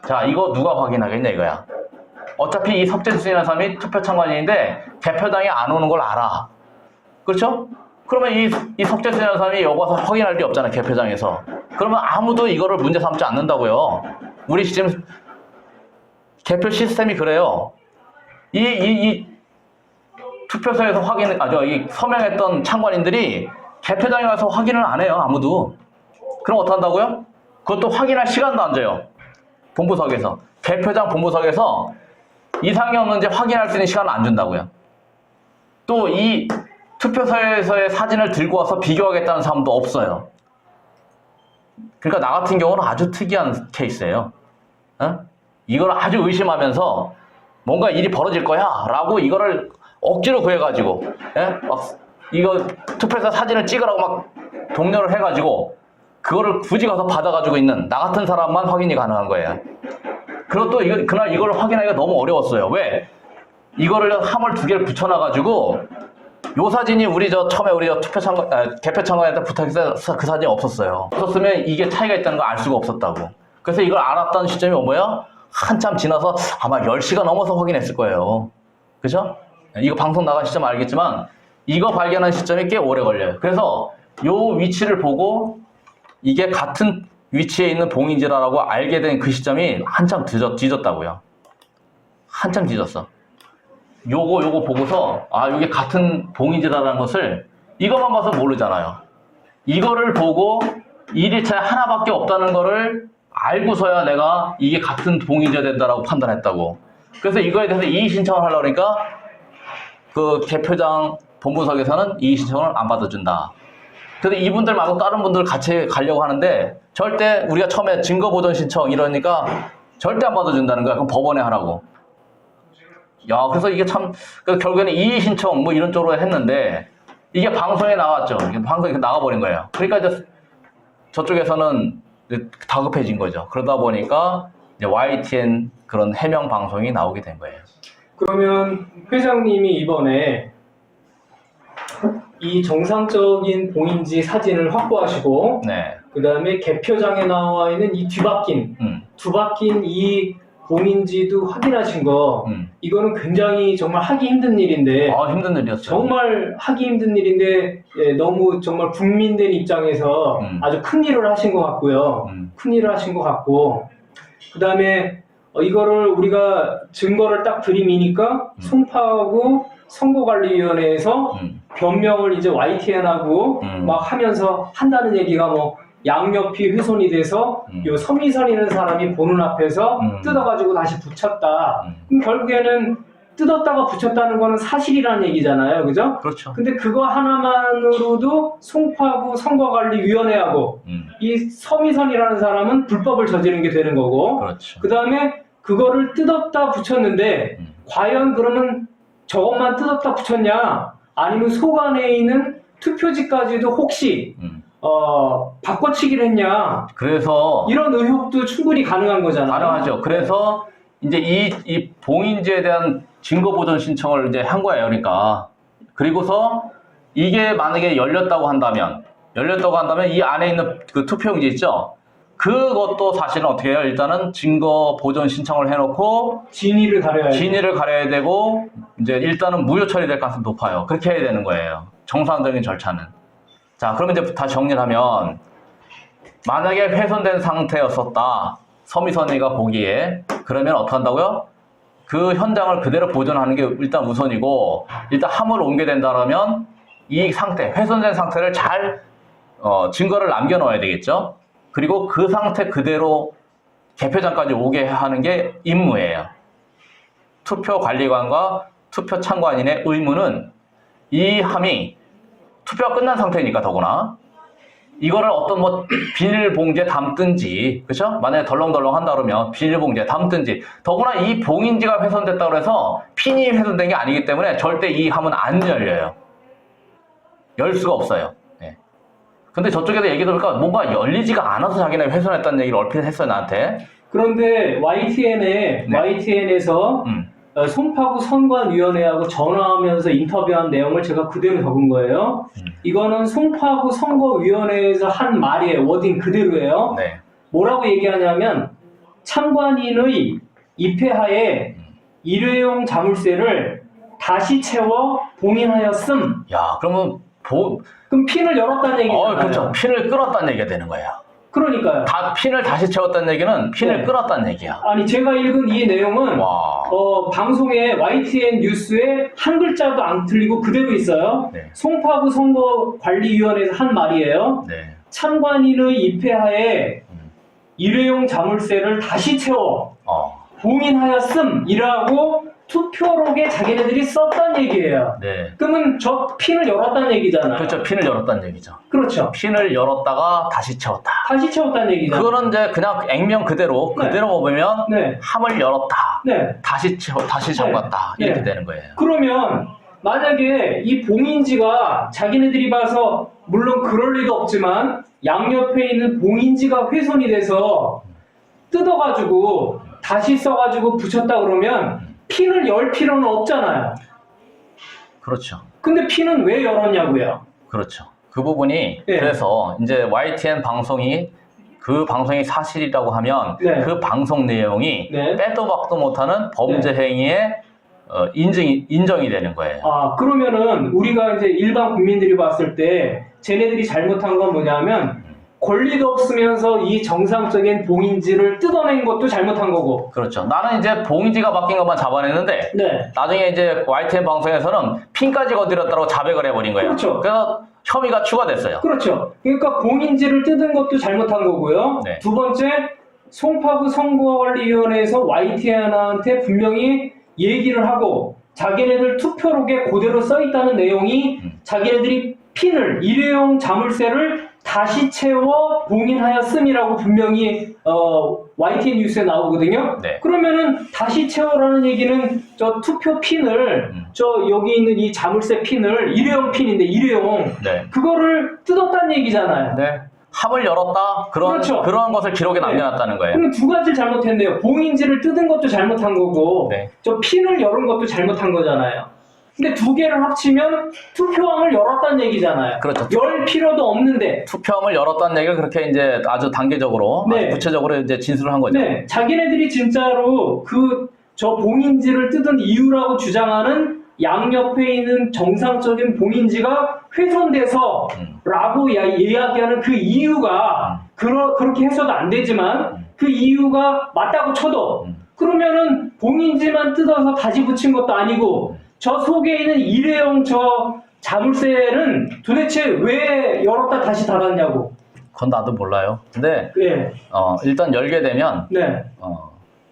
자, 이거 누가 확인하겠냐 이거야. 어차피 이 석재수이라는 사람이 투표 참관인인데 개표장에 안 오는 걸 알아. 그렇죠? 그러면 이 석재수이라는 사람이 여기 와서 확인할 게 없잖아, 개표장에서. 그러면 아무도 이거를 문제 삼지 않는다고요. 우리 지금 개표 시스템이 그래요. 이 투표소에서 이 서명했던 참관인들이 개표장에 가서 확인을 안 해요, 아무도. 그럼 어떻게 한다고요? 그것도 확인할 시간도 안 줘요. 본부석에서. 개표장 본부석에서 이상이 없는지 확인할 수 있는 시간을 안 준다고요. 또 이 투표소에서의 사진을 들고 와서 비교하겠다는 사람도 없어요. 그러니까 나 같은 경우는 아주 특이한 케이스예요. 이걸 아주 의심하면서 뭔가 일이 벌어질 거야 라고 이거를 억지로 구해가지고 이거 투표소 사진을 찍으라고 막 독려를 해가지고 그거를 굳이 가서 받아가지고 있는 나 같은 사람만 확인이 가능한 거예요. 그리고 또 그날 이걸 확인하기가 너무 어려웠어요. 왜? 이거를 함을 두 개를 붙여놔가지고 요 사진이 처음에 우리 개표 참관할 때 부탁해서 그 사진이 없었어요. 없었으면 이게 차이가 있다는 걸 알 수가 없었다고. 그래서 이걸 알았던 시점이 뭐야? 한참 지나서 아마 10시가 넘어서 확인했을 거예요. 그죠? 이거 방송 나간 시점 알겠지만 이거 발견한 시점이 꽤 오래 걸려요. 그래서 요 위치를 보고 이게 같은 위치에 있는 봉인지라고 알게 된 그 시점이 한참 뒤졌다고요. 한참 뒤졌어. 요거 보고서 아 요게 같은 봉인지라는 것을 이것만 봐서 모르잖아요. 이거를 보고 1일차에 하나밖에 없다는 거를 알고서야 내가 이게 같은 봉인지가 된다라고 판단했다고. 그래서 이거에 대해서 이의 신청을 하려고 그러니까 그 개표장 본부석에서는 이의 신청을 안 받아준다. 그래서 이분들 말고 다른 분들 같이 가려고 하는데 절대 우리가 처음에 증거보전 신청 이러니까 절대 안 받아준다는 거야. 그럼 법원에 하라고. 야, 그래서 이게 참 결국에는 이의 신청 뭐 이런 쪽으로 했는데 이게 방송에 나왔죠. 방송에 나가버린 거예요. 그러니까 이제 저쪽에서는 다급해진 거죠. 그러다 보니까 이제 YTN 그런 해명 방송이 나오게 된 거예요. 그러면 회장님이 이번에 이 정상적인 봉인지 사진을 확보하시고 네. 그 다음에 개표장에 나와 있는 이 뒤바뀐 이 봉인지도 확인하신 거 이거는 굉장히 정말 하기 힘든 일인데 힘든 일이었어요. 정말 하기 힘든 일인데 예, 너무 정말 국민된 입장에서 아주 큰 일을 하신 것 같고요. 큰 일을 하신 것 같고 그 다음에 이거를 우리가 증거를 딱 들이미니까 송파구 선거관리위원회에서 변명을 이제 YTN하고 막 하면서 한다는 얘기가 뭐 양옆이 훼손이 돼서 요 서미선이라는 사람이 보는 앞에서 뜯어가지고 다시 붙였다. 그럼 결국에는 뜯었다가 붙였다는 거는 사실이라는 얘기잖아요. 그죠? 그렇죠. 근데 그거 하나만으로도 송파구 선거관리위원회하고 이 서미선이라는 사람은 불법을 저지른 게 되는 거고 그렇죠. 그 다음에 그거를 뜯었다 붙였는데 과연 그러면 저것만 뜯었다 붙였냐 아니면 속안에 있는 투표지까지도 혹시 바꿔치기를 했냐 그래서 이런 의혹도 충분히 가능한 거잖아요. 가능하죠. 그래서 이제 이 봉인지에 대한 증거 보전 신청을 이제 한 거예요. 그러니까 그리고서 이게 만약에 열렸다고 한다면 이 안에 있는 그 투표용지 있죠. 그것도 사실은 어떻게 해요? 일단은 증거 보전 신청을 해놓고 진위를 가려야 되고 이제 일단은 무효 처리될 가능성이 높아요. 그렇게 해야 되는 거예요. 정상적인 절차는. 자, 그러면 이제 다 정리를 하면 만약에 훼손된 상태였었다. 서미선이가 보기에 그러면 어떻게 한다고요? 그 현장을 그대로 보존하는 게 일단 우선이고 일단 함을 옮겨야 된다면 이 상태, 훼손된 상태를 잘 증거를 남겨놓아야 되겠죠. 그리고 그 상태 그대로 개표장까지 오게 하는 게 임무예요. 투표관리관과 투표참관인의 의무는 이 함이 투표가 끝난 상태니까 더구나 이거를 어떤 뭐 비닐봉지에 담든지 그렇죠? 만약에 덜렁덜렁 한다 그러면 비닐봉지에 담든지 더구나 이 봉인지가 훼손됐다고 해서 핀이 훼손된 게 아니기 때문에 절대 이 함은 안 열려요. 열 수가 없어요. 네. 근데 저쪽에서 얘기 들으니까 뭔가 열리지가 않아서 자기네 훼손했다는 얘기를 얼핏 했어요 나한테. 그런데 YTN에서 송파구 선관위원회하고 전화하면서 인터뷰한 내용을 제가 그대로 적은 거예요. 이거는 송파구 선거위원회에서 한 말이에요. 워딩 그대로예요. 네. 뭐라고 얘기하냐면 참관인의 입회하에 일회용 자물쇠를 다시 채워 봉인하였음. 야, 그러면 그럼 핀을 열었다는 얘기잖아요. 그렇죠. 핀을 끌었다는 얘기가 되는 거예요. 그러니까요. 핀을 다시 채웠다는 얘기는 핀을 끌었다는 얘기야. 아니 제가 읽은 이 내용은 방송에 YTN 뉴스에 한 글자도 안 틀리고 그대로 있어요. 네. 송파구 선거관리위원회에서 한 말이에요. 네. 참관인의 입회하에 일회용 자물쇠를 다시 채워 봉인하였음이라고 투표록에 자기네들이 썼단 얘기예요. 네. 그러면 저 핀을 열었다는 얘기잖아요. 그렇죠. 핀을 열었다는 얘기죠. 그렇죠. 핀을 열었다가 다시 채웠다. 다시 채웠다는 얘기잖아요. 그거는 이제 그냥 액면 그대로 보면 함을 열었다. 네. 다시 잠갔다. 네. 이렇게 되는 거예요. 그러면 만약에 이 봉인지가 자기네들이 봐서 물론 그럴 리도 없지만 양옆에 있는 봉인지가 훼손이 돼서 뜯어가지고 다시 써가지고 붙였다 그러면 핀을 열 필요는 없잖아요. 그렇죠. 근데 핀은 왜 열었냐고요? 그렇죠. 그 부분이 네. 그래서 이제 YTN 방송이 그 방송이 사실이라고 하면 네. 그 방송 내용이 네. 빼도 박도 못하는 범죄 행위의 인정이 되는 거예요. 아, 그러면은 우리가 이제 일반 국민들이 봤을 때 쟤네들이 잘못한 건 뭐냐면 권리도 없으면서 이 정상적인 봉인지를 뜯어낸 것도 잘못한 거고. 그렇죠. 나는 이제 봉인지가 바뀐 것만 잡아냈는데 네. 나중에 이제 YTN 방송에서는 핀까지 건드렸다고 자백을 해버린 거예요. 그렇죠. 그래서 혐의가 추가됐어요. 그렇죠. 그러니까 봉인지를 뜯은 것도 잘못한 거고요. 네. 두 번째, 송파구 선거관리위원회에서 YTN한테 분명히 얘기를 하고 자기네들 투표록에 그대로 써있다는 내용이 자기네들이 핀을, 일회용 자물쇠를 다시 채워 봉인하였음이라고 분명히 YTN 뉴스에 나오거든요. 네. 그러면은 다시 채워라는 얘기는 저 투표 핀을 저 여기 있는 이 자물쇠 핀을 일회용 핀인데 일회용 네. 그거를 뜯었다는 얘기잖아요. 네. 합을 열었다 그렇죠. 그런 것을 기록에 네. 남겨놨다는 거예요. 그럼 두 가지를 잘못했네요. 봉인지를 뜯은 것도 잘못한 거고 네. 저 핀을 열은 것도 잘못한 거잖아요. 근데 두 개를 합치면 투표함을 열었다는 얘기잖아요. 그렇죠. 열 필요도 없는데. 투표함을 열었다는 얘기를 그렇게 이제 아주 단계적으로, 네. 아주 구체적으로 이제 진술을 한 거죠. 네, 자기네들이 진짜로 저 봉인지를 뜯은 이유라고 주장하는 양옆에 있는 정상적인 봉인지가 훼손돼서 라고 이야기하는 그 이유가 그렇게 해서도 안 되지만 그 이유가 맞다고 쳐도 그러면은 봉인지만 뜯어서 다시 붙인 것도 아니고 저 속에 있는 일회용 저 자물쇠는 도대체 왜 열었다 다시 닫았냐고. 그건 나도 몰라요. 근데 네. 일단 열게 되면 네.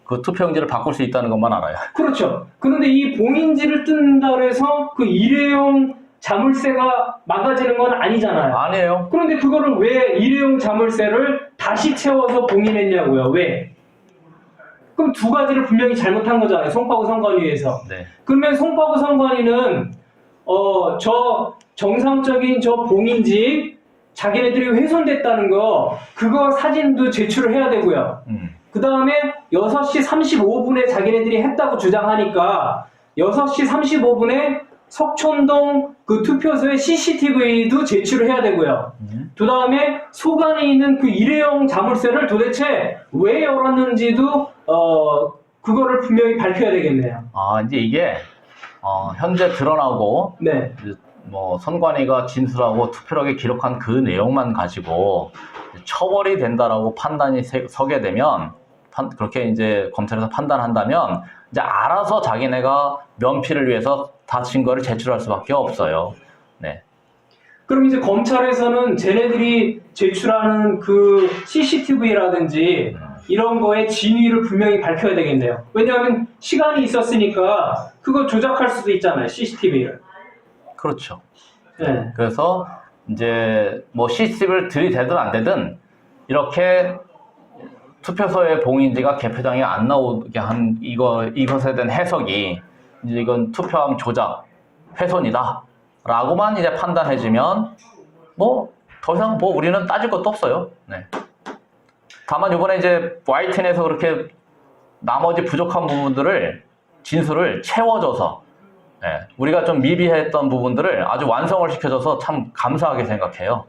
그 투표용지를 바꿀 수 있다는 것만 알아요. 그렇죠. 그런데 이 봉인지를 뜯는다 해서 그 일회용 자물쇠가 망가지는 건 아니잖아요. 아니에요. 그런데 그거를 왜 일회용 자물쇠를 다시 채워서 봉인했냐고요. 왜? 그럼 두 가지를 분명히 잘못한 거잖아요. 송파구 선관위에서. 네. 그러면 송파구 선관위는 저 정상적인 저 봉인지 자기네들이 훼손됐다는 거 그거 사진도 제출을 해야 되고요. 그 다음에 6시 35분에 자기네들이 했다고 주장하니까 6시 35분에 석촌동 그 투표소에 CCTV도 제출을 해야 되고요. 그 다음에 소관에 있는 그 일회용 자물쇠를 도대체 왜 열었는지도 그거를 분명히 밝혀야 되겠네요. 아, 이제 이게 현재 드러나고 네. 뭐 선관위가 진술하고 투표록에 기록한 그 내용만 가지고 처벌이 된다라고 판단이 서게 되면 그렇게 이제 검찰에서 판단한다면 이제 알아서 자기네가 면피를 위해서 다 증거를 제출할 수밖에 없어요. 네. 그럼 이제 검찰에서는 쟤네들이 제출하는 그 CCTV라든지 이런 거에 진위를 분명히 밝혀야 되겠네요. 왜냐하면 시간이 있었으니까 그거 조작할 수도 있잖아요. CCTV를. 그렇죠. 네. 그래서 이제 뭐 CCTV를 들이대든 안 되든 이렇게 투표소의 봉인지가 개표장에 안 나오게 한 이것에 대한 해석이 이제 이건 투표함 조작, 훼손이다 라고만 이제 판단해주면 뭐 더 이상 뭐 우리는 따질 것도 없어요. 네. 다만 이번에 이제 YTN에서 그렇게 나머지 부족한 부분들을 진술을 채워줘서 우리가 좀 미비했던 부분들을 아주 완성을 시켜줘서 참 감사하게 생각해요.